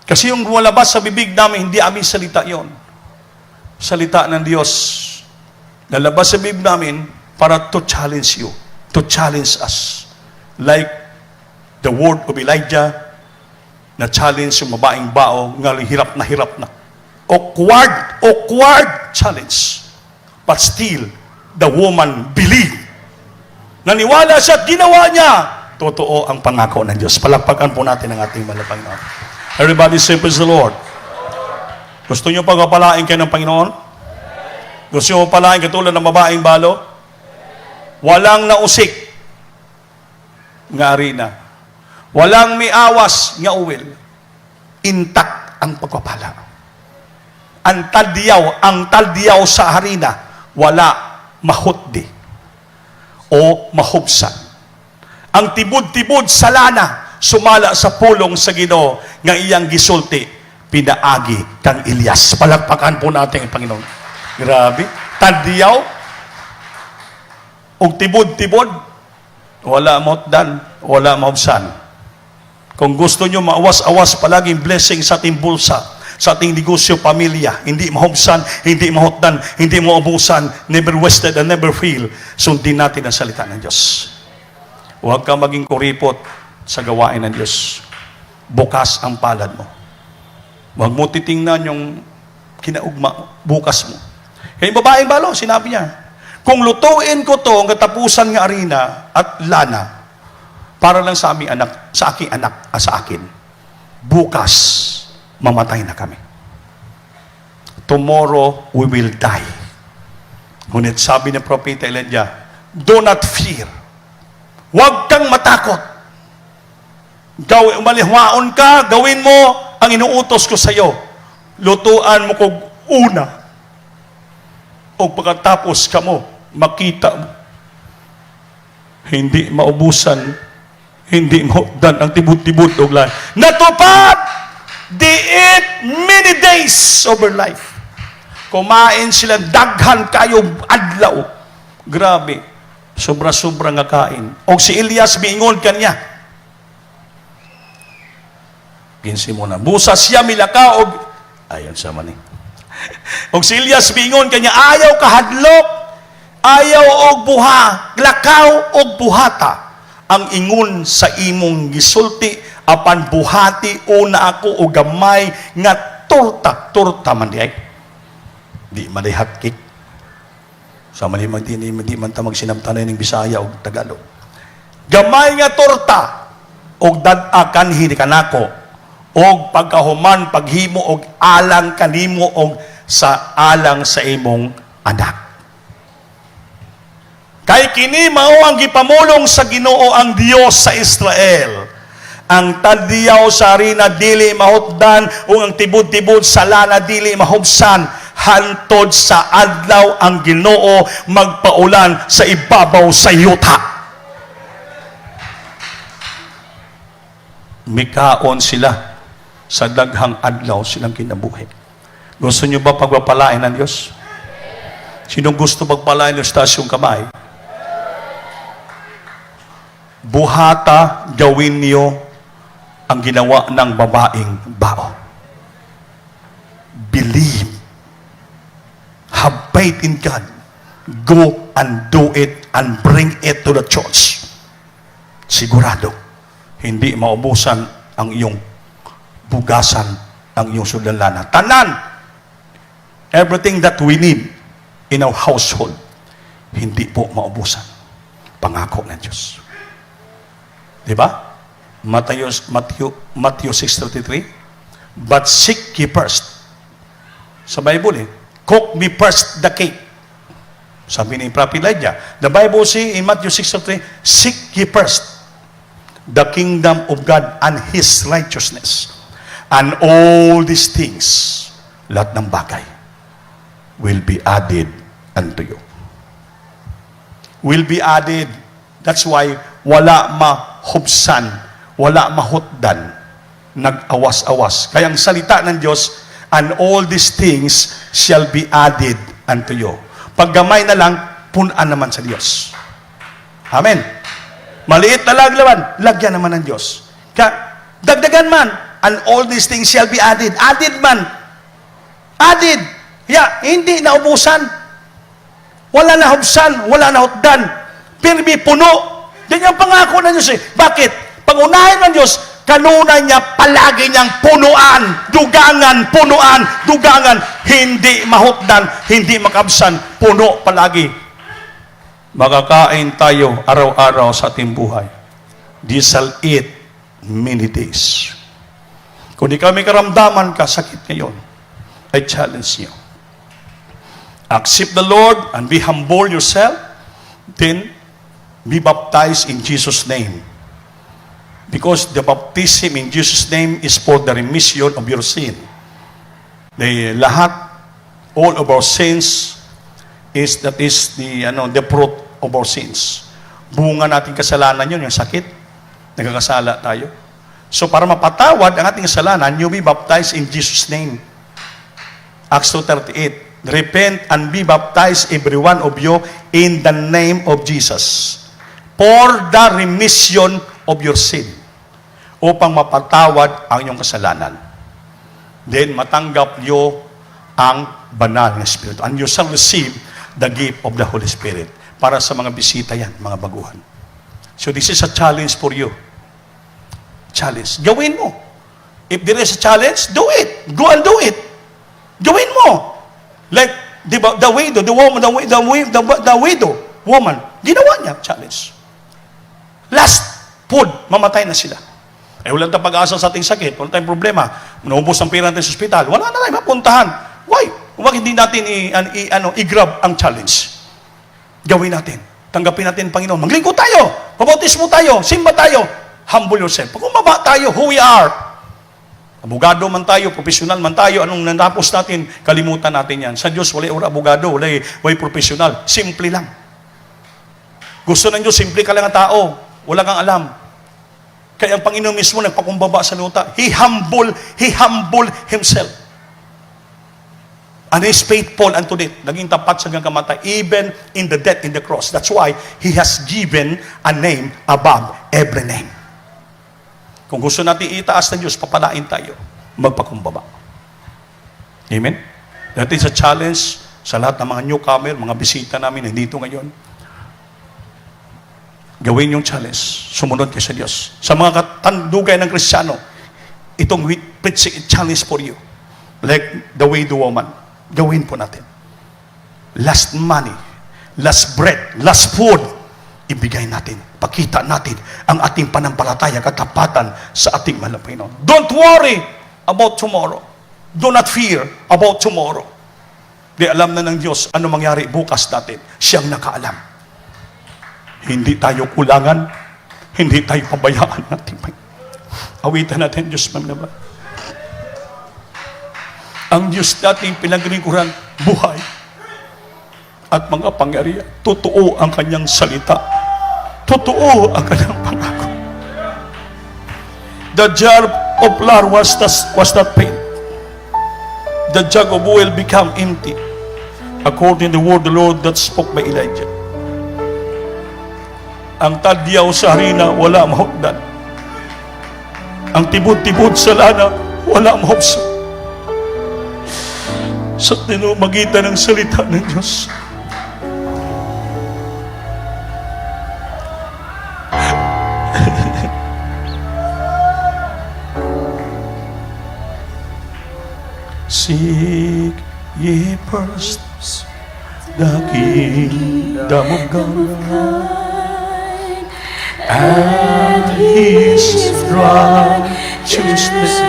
Kasi yung lumalabas sa bibig namin, hindi aming salita yon. Salita ng Diyos. Lalabas sa bibig namin para to challenge you. To challenge us. Like the word of Elijah na challenge yung babaeng bao nga hirap na. Awkward challenge. But still, the woman believed. Naniwala siya at ginawa niya. Totoo ang pangako ng Diyos. Palakpakan po natin ang ating malapang Panginoon. Everybody say, praise the Lord. Gusto niyo pagpapalain kayo ng Panginoon? Gusto niyo pagpapalain katulad ng babaeng balo? Walang nausik nga arena. Walang miawas nga uwil. Intact ang pagpapala. Ang taldiyaw sa harina, wala mahutdi o mahubsan. Ang tibod-tibod sa lana, sumala sa pulong sa Ginoo nga iyang gisulti, pinaagi kang Elias. Palakpakan po natin ang Panginoon. Grabe. Taldiyaw o tibod-tibod, wala mahutdan, wala mahubsan. Kung gusto nyo maawas-awas palaging blessing sa ating bulsa, sa ating negosyo, pamilya, hindi mahubsan, hindi mahutdan, hindi maubusan, never wasted and never fail. Sundin natin ang salita ng Diyos. Huwag kang maging kuripot sa gawain ng Diyos. Bukas ang palad mo. Huwag mo titingnan yung kinaugma, bukas mo. Kaya yung babaeng balo, sinabi niya, kung lutuin ko to ang katapusan ng arena at lana, para lang sa aming anak, sa aking anak, sa akin, bukas, mamatay na kami. Tomorrow, we will die. Ngunit sabi ng Propeta Elijah, do not fear. Huwag kang matakot. Umalihwaon ka, gawin mo ang inuutos ko sa iyo. Lutuan mo kog una. O pagkatapos ka mo, makita mo. Hindi maubusan, hindi mahutdan ang tibod-tibod og lahat. Natupad! They ate many days of her life. Kumain sila, daghan kayo adlaw. Grabe. Sobra-sobra nga kain. O si Elias, miingon kanya. Ginsi mo na. Busa siya milaka og ayon sa mani. Og si Elias miingon kanya, ayaw kahadlok, ayaw og buha, lakaw og buhata. Ang ingon sa imong gisulti, apan buhati una ako o gamay nga torta man diay. Di man di hotcake. Sa mani di man ta magsinamtanay ning Bisaya o Tagalog. Gamay nga torta og dad-akan hini kanako og pagkahuman paghimo og alang kanimo og sa alang sa imong anak. Kay kini mao ang gipamulong sa Ginoo ang Dios sa Israel. Ang tadyaw sa arena dili mahutdan o ang tibod-tibod sa lana dili mahubsan hantod sa adlaw ang Ginoo magpaulan sa ibabaw sa yuta. Mikaon sila sa daghang adlaw silang kinabuhi. Gusto niyo ba pagpapalain ng Diyos? Sinong gusto pagpalain ng stasyong kamay? Buhata, gawin niyo ang ginawa ng babaeng bao. Believe. Have faith in God. Go and do it and bring it to the church. Sigurado, hindi maubusan ang iyong bugasan, ang iyong sudlanlana. Tanan, everything that we need in our household, hindi po maubusan. Pangako ng Diyos. Diba? Matthew 6:33. But seek ye first. Sa Bible cook me first the cake. Sabi ni Prophet Elijah. The Bible say in Matthew 6:33, seek ye first the kingdom of God and His righteousness. And all these things, lahat ng bagay, will be added unto you. Will be added. That's why wala mahubsan, wala mahutdan, nag-awas-awas. Kaya ang salita ng Diyos, and all these things shall be added unto you. Pag gamay na lang, punan naman sa Diyos. Amen. Maliit na laglaman, lagyan naman ng Diyos. Kaya, dagdagan man, and all these things shall be added. Added man. Added. Hindi naubusan. Wala na hubsan, wala na hutdan. Pirmi, puno. Yan yung pangako ng Diyos. Bakit? Pag-unahin ng Diyos, kanunay niya palagi niyang punuan, dugangan, hindi mahutdan, hindi makabsan, puno palagi. Makakain tayo araw-araw sa ating buhay. This shall eat many days. Kung di kami karamdaman ka, sakit ngayon, I challenge you. Accept the Lord and be humble yourself, then be baptized in Jesus' name. Because the baptism in Jesus' name is for the remission of your sin. All of our sins is the fruit of our sins. Bunga nating kasalanan yun, yung sakit. Nagkakasala tayo. So para mapatawad ang ating kasalanan, you be baptized in Jesus' name. Acts 2:38. Repent and be baptized every one of you in the name of Jesus for the remission of your sin, upang mapatawad ang iyong kasalanan. then matanggap nyo ang banal na Espiritu. And you shall receive the gift of the Holy Spirit. Para sa mga bisita yan, mga baguhan. So this is a challenge for you. Challenge. Gawin mo. If there is a challenge, do it. Go and do it. Gawin mo. Like, di ba, the widow, the woman, the widow, woman, ginawa niya, challenge. Last food, mamatay na sila. Eh, wala tayong pag-asa sa ating sakit, wala tayong problema. Naubos ang pera natin sa ospital, wala na tayong mapuntahan. Why? Huwag hindi natin i-grab ang challenge. Gawin natin. Tanggapin natin, Panginoon. Maglingkod tayo. Pabautismo tayo. Simba tayo. Humble yourself. Pag umaba tayo, who we are. Abogado man tayo, profesional man tayo, anong natapos natin, kalimutan natin yan. Sa Diyos, wala abogado, wala profesional. Simple lang. Gusto ng Diyos, simple ka lang ang tao. Wala kang alam. Kaya ang Panginoon mismo nagpakumbaba sa luta. He humbled himself. And He's faithful unto death. Naging tapat sa hanggang kamatay, even in the death in the cross. That's why He has given a name above every name. Kung gusto natin itaas ng Diyos, papalain tayo. Magpakumbaba. Amen? That is a challenge sa lahat ng mga newcomer, mga bisita namin nandito ngayon. Gawin yung challenge. Sumunod kayo sa Diyos. Sa mga katandugay ng Kristiyano, itong challenge for you. Like the widow woman. Gawin po natin. Last money, last bread, last food, ibigay natin. Pakita natin ang ating panampalataya, katapatan sa ating mahal na Panginoon. Don't worry about tomorrow. Do not fear about tomorrow. Di alam na ng Diyos ano mangyari bukas natin. Siyang nakaalam. Hindi tayo kulangan. Hindi tayo pabayaan natin. Awitan natin, Diyos mamnaba. Ang Diyos nating pinaglingkuran, buhay at mga pangyarihan. Totoo ang kanyang salita. Totoo ang kanyang pangako. The jar of flour was not filled. The jug of oil became empty, according to the word of the Lord that spoke by Elijah. Ang tadyaw sa harina, wala mahukdan. Ang tibod-tibod sa lana, wala mahupsan. Sa magitan ng salita ng Diyos. Seek ye first the kingdom of God and His righteousness.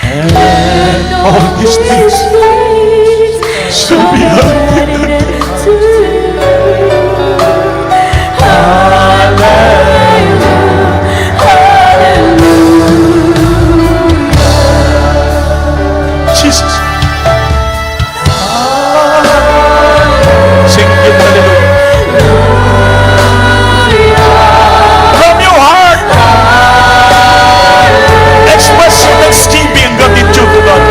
And all these things shall be added to you. Hallelujah, hallelujah. Jesus. Sing it, hallelujah. From your heart, express your thanksgiving and gratitude to God.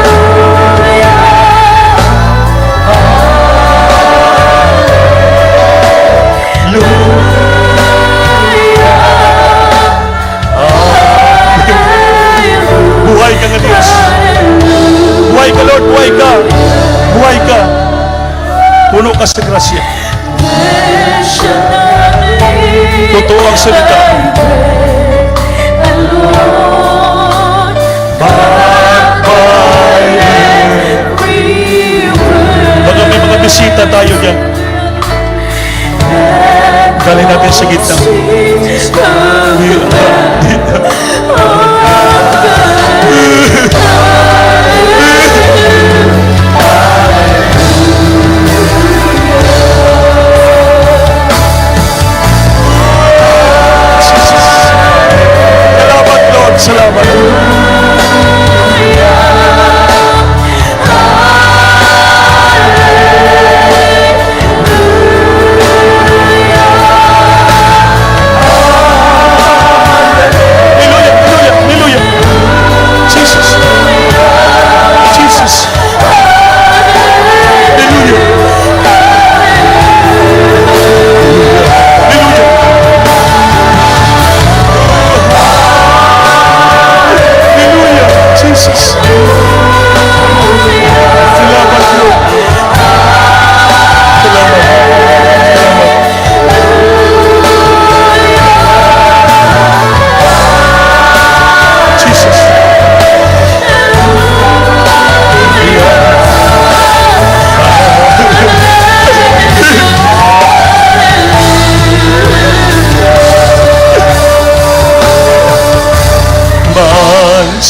Buhay ka nga Diyos. Buhay ka Lord, buhay ka. Buhay ka. Puno ka sa grasya. Totoo ang salita. Baka may mga bisita tayo dyan. Galing natin sa gitna. Salamat Lord, salamat.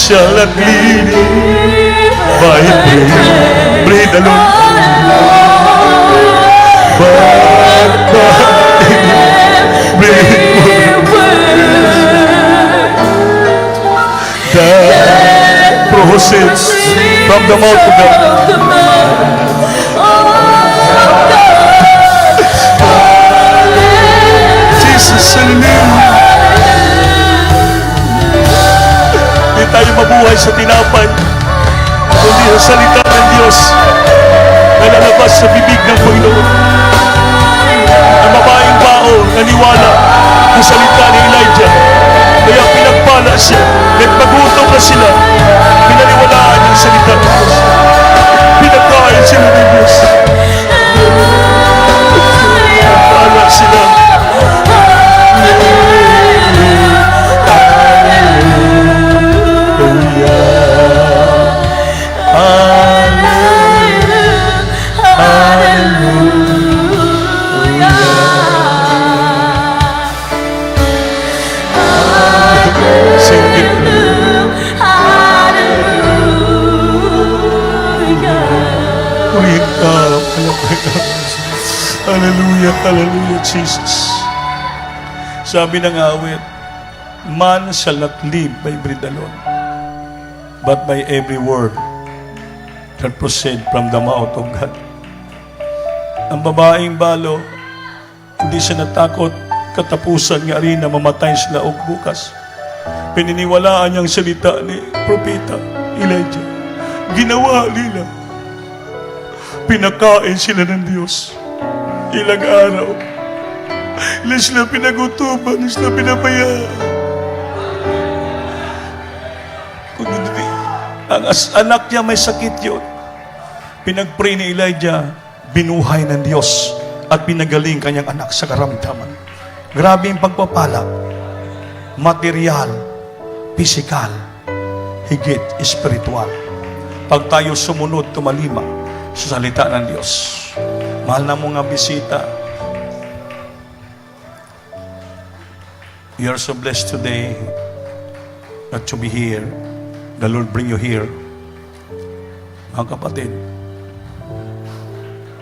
shall not live by bread alone, but by bread that proceeds from the mouth of God. Jesus, hallelujah. Hindi tayo mabuhay sa tinapay, kundi sa salita ng Diyos na lalabas sa bibig ng Panginoon. Ang babaeng bao naniwala sa salita ni Elijah, kaya pinagpala siya. Nagpagutom na sila, pinaniwalaan ang salita ng Diyos. Pinagkain sila ng Diyos. Pinagpala sila. Hallelujah, hallelujah, Jesus. Sabi ng awit, man shall not live by bread alone, but by every word that proceed from the mouth of God. Ang babaeng balo, hindi siya natakot katapusan nga rin na mamatay sila o bukas. Pininiwalaan niyang salita ni Propeta Elijah. Ginawa nila. Pinakain sila ng Diyos. Ilang araw. Ilan sila pinagutuban, ilan sila pinabayaan. Kung hindi, ang anak niya may sakit yun. Pinag-pray ni Elijah, binuhay ng Diyos at pinagaling kanyang anak sa karamdaman. Grabe yung pagpapala. Material, physical, higit spiritual. Pag tayo sumunod, tumalima sa salita ng Diyos. Mahal na mga bisita, you are so blessed today not to be here. The Lord bring you here. Mga kapatid,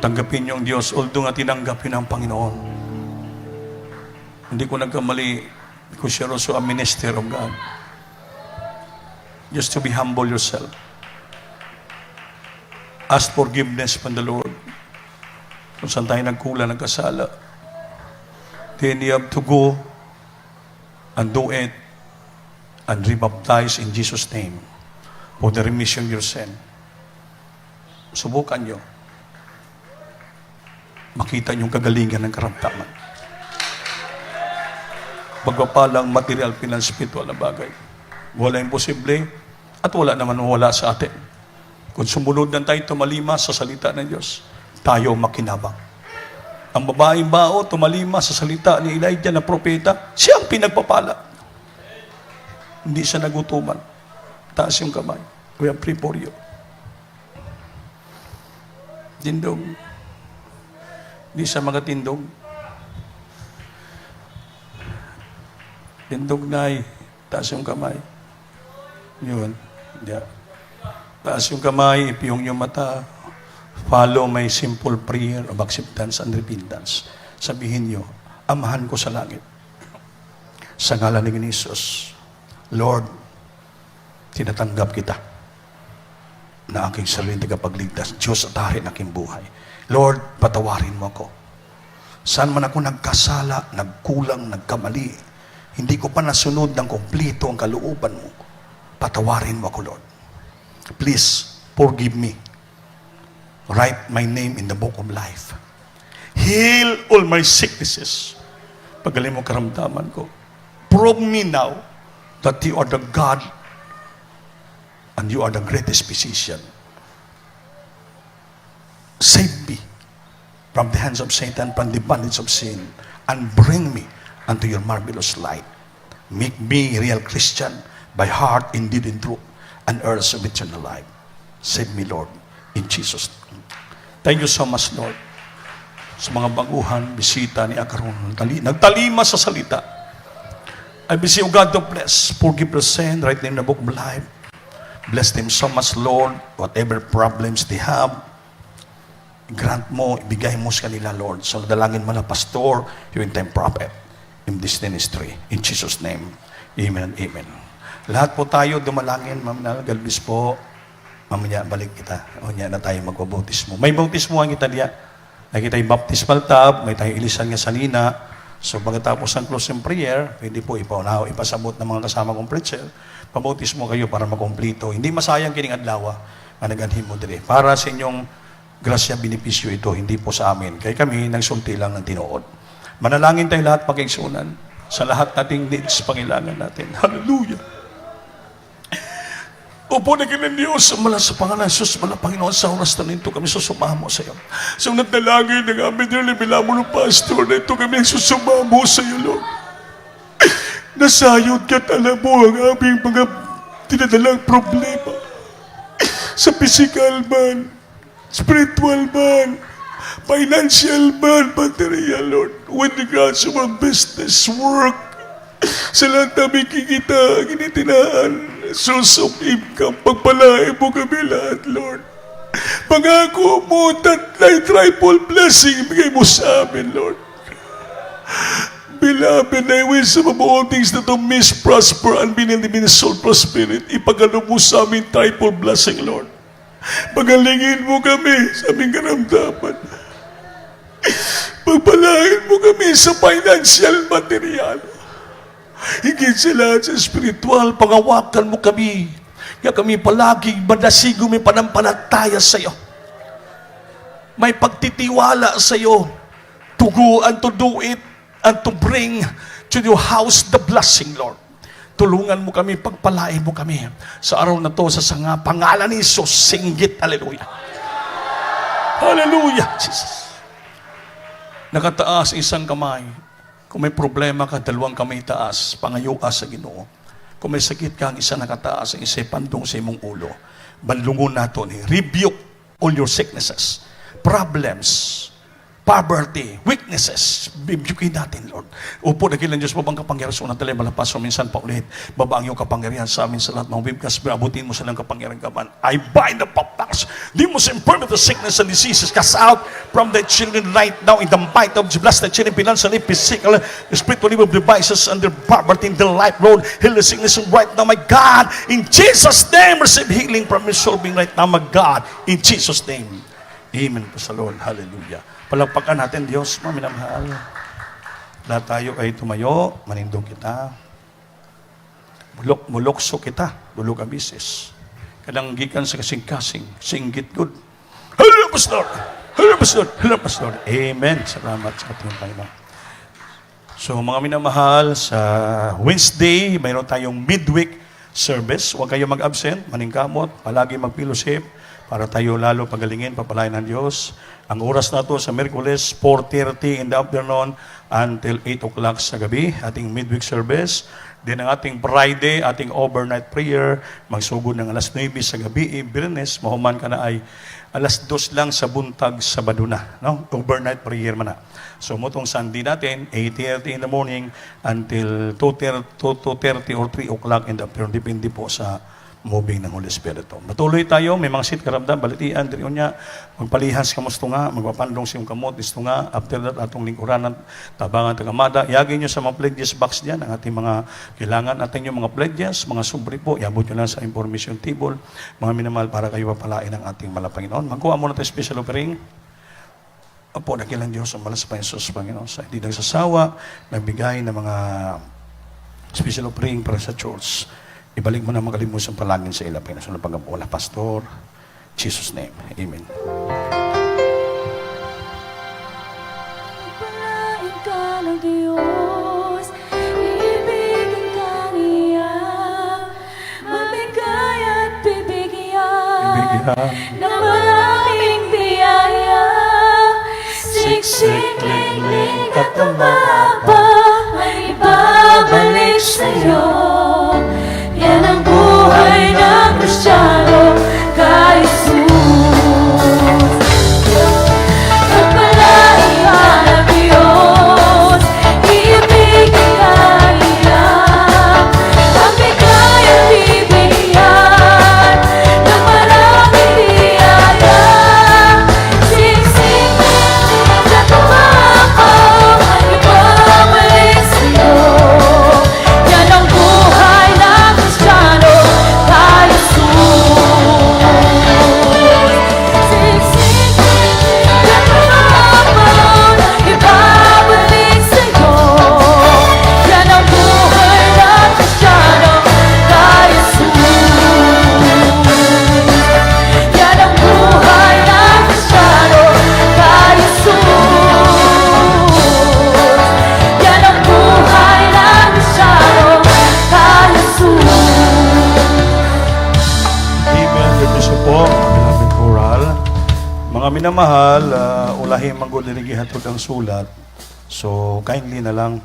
tanggapin niyo ang Diyos, although nga tinanggapin ang Panginoon. Hindi ko nagkamali because you're also a minister of God. Just to be humble yourself. Ask forgiveness from the Lord. Kung saan tayo nagkulang, nagkasala, then you have to go and do it and rebaptize in Jesus' name for the remission of your sin. Subukan nyo. Makita nyo yung kagalingan ng karamdaman. Pagpapalang material, finance, spiritual na bagay. Wala imposible at wala naman wala sa atin. Kung sumunod na tayo tumalima sa salita ng Diyos, tayo makinabang. Ang babaeng bao, tumalima sa salita ni Elijah na propeta, siya ang pinagpapala. Hindi siya nagutuman. Taas yung kamay. We are pray for you. Tindog. Hindi siya magatindog. Tindog na taas yung kamay. Yun. Yeah. Taas yung kamay, ipiyong yung mata. Follow my simple prayer of acceptance and repentance. Sabihin nyo, Amahan ko sa langit, sa ngalan ni Jesus, Lord, tinatanggap kita na aking sariling tagapagligtas, Diyos at hari ng aking buhay. Lord, patawarin mo ako. Saan man ako nagkasala, nagkulang, nagkamali, hindi ko pa nasunod ng kompleto ang kalooban mo, patawarin mo ako, Lord. Please, forgive me. Write my name in the book of life. Heal all my sicknesses. Pagaling mo karamdaman ko. Prove me now that you are the God and you are the greatest physician. Save me from the hands of Satan, from the bondage of sin, and bring me unto your marvelous light. Make me a real Christian by heart, in deed, in truth, and earth of eternal life. Save me, Lord, in Jesus' name. Thank you so much, Lord, sa mga baguhan, bisita ni Akaron. Nagtalima sa salita. I beseech you, God, to bless, forgive the sin, right in the book of life. Bless them so much, Lord. Whatever problems they have, grant mo, ibigay mo sa kanila, Lord. So, dalangin mo na, Pastor, yung time prophet in this ministry. In Jesus' name, amen and amen. Lahat po tayo dumalangin, Ma'am Nal, God bless po. Mamaya, balik kita. O niya na tayo magbabutismo. May bautismo ang kita diya. May kita yung baptismal tab, may tayo ilisan nga salina. So, pagkatapos ng closing prayer, pwede po ipasabot ng mga kasama kong preacher. Pabautismo kayo para makomplito. Hindi masayang kining adlaw, managanhin mo dire. Para sa inyong grasya, benepisyo ito, hindi po sa amin. Kaya kami, nagsulti lang ng tinuod. Manalangin tayo lahat pag-igsunan sa lahat nating needs, pangailangan natin. Hallelujah! Opo na kilang Diyos, mula sa pangalan Jesus, mula Panginoon, sa oras na nito kami susumamo sa iyo. Sa unang dalangin ng aming nilibila mo ng pastor na ito kami susumamo sa iyo, Lord. Nasayod ka, alam mo ang aming mga tinadalang problema sa physical man, spiritual man, financial man, material, Lord. With regards to our business, work, sa lahat namin kikita, ginitinaan, source of income, pagpalain mo kami lahat, Lord. Pangako mo, tatlay triple blessing, bigay mo sa amin, Lord. Beloved, I wish above all things that to miss, prosper, and be in the soul prosperity. Ipagano mo sa amin triple blessing, Lord. Pagalingin mo kami sa aming karamdaman. Pagpalain mo kami sa financial material. Higit sa lahat sa spiritual, pangawakan mo kami. Kaya kami palagi madasigo, may panampalataya sa iyo. May pagtitiwala sa iyo. To go and to do it and to bring to your house the blessing, Lord. Tulungan mo kami, pagpalain mo kami. Sa araw na to, sa sanga, pangalan ni Jesus, singgit, hallelujah. Hallelujah, Jesus. Nakataas isang kamay. Kung may problema ka, dalawang kamay taas, pangayo ka sa Ginoo. Kung may sakit ka, ang isa nakataas, ang isa pandong sa imong ulo. Banlungon nato ni, rebuke all your sicknesses, problems, poverty, weaknesses, bibukin natin, Lord. Upo na kilang Diyos, babang kapangyarihan sa unang talay, malapas o minsan pa ulit, baba ang iyong kapangyarihan sa amin sa lahat ng webcast, abutin mo silang kapangyarihan kaman. I bind the powers, demons and infirmity, sickness and diseases, cast out from the children right now in the might of Jesus. Bless the children, financially, physical, spiritual evil devices and their poverty in the life road, heal the sickness right now, my God, in Jesus' name, receive healing from your soul being right now, my God, in Jesus' name. Amen po sa Lord. Hallelujah. Palagpakan natin, Diyos, maminamahal. Lahat tayo ay tumayo, manindong kita. Mulokso kita, bulog abisis. Kalanggikan sa kasing-kasing, singgit good. Hello, Pastor! Hello, Pastor! Hello, Pastor! Amen. Salamat sa ating Panginoon. So, mga minamahal, sa Wednesday, mayroon tayong midweek service. Huwag kayo mag-absent, maningkamot, palagi mag-fellowship, para tayo lalo pagalingin, papalain ng Diyos. Ang oras na to sa Miyerkules, 4:30 in the afternoon until 8 o'clock sa gabi, ating midweek service. Then ang ating Friday, ating overnight prayer, magsugod ng alas 9 sa gabi, Biyernes, mahuman ka na ay alas 2 lang sa buntag sa Baduna. No? Overnight prayer man na. So mutong Sunday natin, 8:30 in the morning until 2:30 or 3 o'clock in the afternoon. Depende po sa moving ng Holy Spirit. Matuloy tayo, may mga sit karamdam, balitian, diri unya, magpalihas kamusto nga, magpapandong siyong kamot, isto nga, after that, atong lingkuranan, tabangan, tagamada, iagin nyo sa mga pledges box diyan, ang ating mga kailangan natin yung mga pledges, mga subri po, iabot nyo lang sa information table, mga minamahal para kayo papalain ng ating Panginoon. Magkuha muna tayo special offering. Opo, nakilang Diyos, ang malas pa Jesus, Panginoon, sa hindi nagsasawa, nagbigay ng mga special offering para sa church. Ibalik mo na makalimutan sa palangin sa ila, Panginoon, pagkabuala, Pastor. In Jesus' name. Amen. Pagpalain ka ng Diyos, ibigin ka niya, mabigay at bibigyan na maraming biyaya. Siksik, lingling at tumaba, ay ibabalik sa'yo. Yan ang buhay ng Kristiyano kay Jesus. Pagpalain ka ng Diyos, ibigin ka niya, ang bigay at bibigyan Mga minamahal, ulahi manggulirigi hatod ang sulat. So, kindly na lang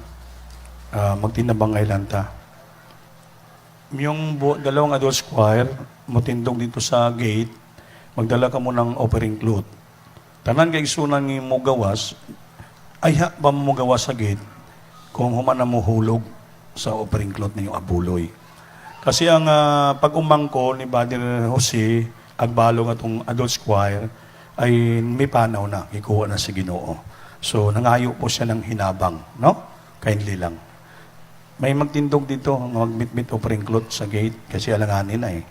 magtinabang kailan ta. Yung dalawang adults choir, mutindog dito sa gate, magdala ka mo ng offering cloth. Tanan kay sunan ni mo gawas, ay ha ba mo gawas sa gate kung human na mo hulog sa offering cloth na yung abuloy. Kasi ang pag-umangko ni Brother Jose, agbalo nga itong adults choir, ay may panaw na, ikuha na si Ginoo. So, nangayo po siya ng hinabang, no? Kindly lang. May magtindog dito, mag-meet offering cloth sa gate, kasi alanganin na eh.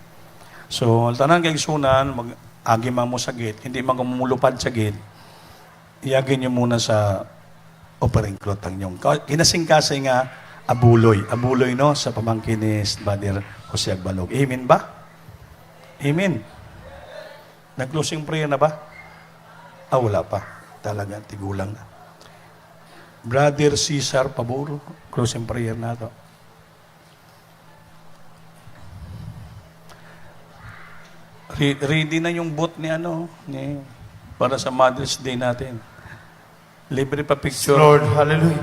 So, tanan kay sunan, mag-agi mo sa gate, hindi magmumulupad sa gate, iagin nyo muna sa offering cloth ang inyong. Kinasing-kasing nga, abuloy. Abuloy, no? Sa pamangkin ni Brother Jose Agbalog. Amen ba? Amen. Nag-closing prayer na ba? Wala pa. Talaga, tigulang na. Brother Cesar Paburo, closing prayer na to. Ready na yung booth ni para sa Mother's Day natin. Libre pa picture. Lord, hallelujah.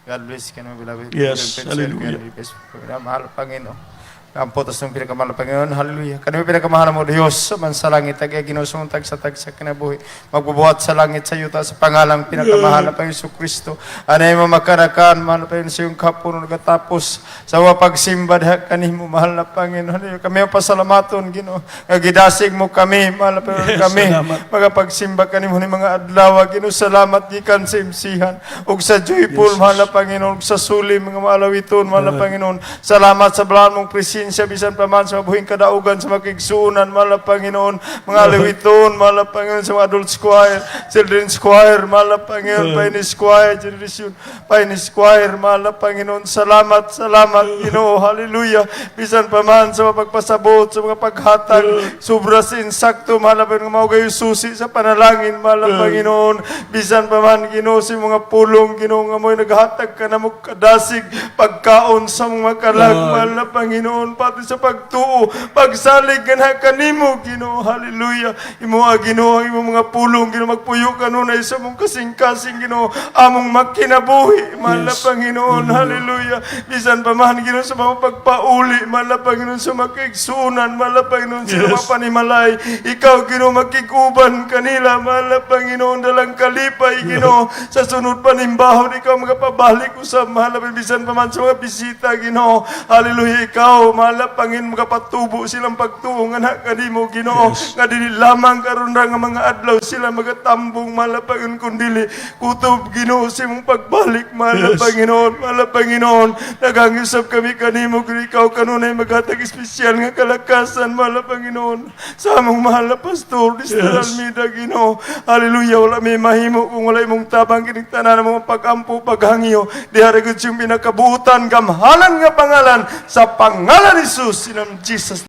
God bless ka naman, beloved. Yes, God hallelujah. bless ka naman, mahal Panginoon. Ang potos ng pinakamahal na Panginoon, hallelujah. Kami pinakamahal mo, Diyos, man sa langit, ginusong tag sa kinabuhi. Magbubuhat sa langit sa yuta sa pangalang pinakamahal na Panginoon Kristo. Anay mo makarakan, mahal na Panginoon sa iyong kapuno nagatapos sa wapagsimba diha kanimo, mahal na Panginoon. Hallelujah. Kami ang pasalamaton, Ginoo. Gidasig mo kami, mahal na Panginoon, kami. Magapagsimba kanimo ni mga adlaw, Ginoo. Salamat gikan sa imsihan. Ug sa joyful, mahal na Panginoon. Ug sa suli, mga maalawiton, mahal na Panginoon. Salamat sa balahan mong presensya. Bisan pa man sa mabuhing kadaugan sa makigsuunan, mahal na Panginoon, mga alawiton, mahal na Panginoon, sa mga adults choir, children's choir, mahal na Panginoon, pioneers choir, generation, pioneers choir, mahal na Panginoon, salamat, Ginoo, hallelujah. Bisan pa man sa mapagpasabot, sa mga paghatag, sobra sa insakto, mahal na Panginoon, maugayo susi sa panalangin, mahal na Panginoon, bisan pa man, Ginoo, sa mga pulong, Ginoo, nga mo'y naghatag ka na mo kadasig, pagkaon sa mga kalag, mahal na Panginoon, pati sa pagtuo, pagsalig nga kanimo, Ginoo, hallelujah. Imo Ginoo, imo mga pulong, Ginoo, magpuyo kanunay sa mong kasing-kasing, Ginoo, among makinabuhi, mahal na Panginoon, hallelujah. Bisan pa man, Ginoo, sa mga pagpauli, mahal na Panginoon, sa makigsunan, mahal na Panginoon, sa mga panimalay, ikaw, Ginoo, makiguban kanila, mahal na Panginoon, dalang kalipay, Ginoo, sa sunod panimbahon, ikaw magapabalik usab, mahal na Panginoon, bisan pa man sa mga bisita, Ginoo, hallelujah, ikaw, mahal na Panginoon, magapatubo silang pagtuo nga na kanimo, Ginoo, nga dili lamang karon ra nga mga adlaw sila magatambong, mahal na Panginoon, kundili kutob, Ginoo, sa imong pagbalik, mahal na Panginoon, mahal na Panginoon, nagangusap kami kanimo, ikaw kanunay maghatag espesyal nga kalakasan, mahal na Panginoon, sa among mahal na pastor, Mr. Almeida, Ginoo, hallelujah, wala may mahimo kung wala imong tabang kining tanan mga pagampo, paghangyo, diha gud siyang pinakabuutan, gamhalan nga pangalan, sa pangalan ni Jesus, in Jesus'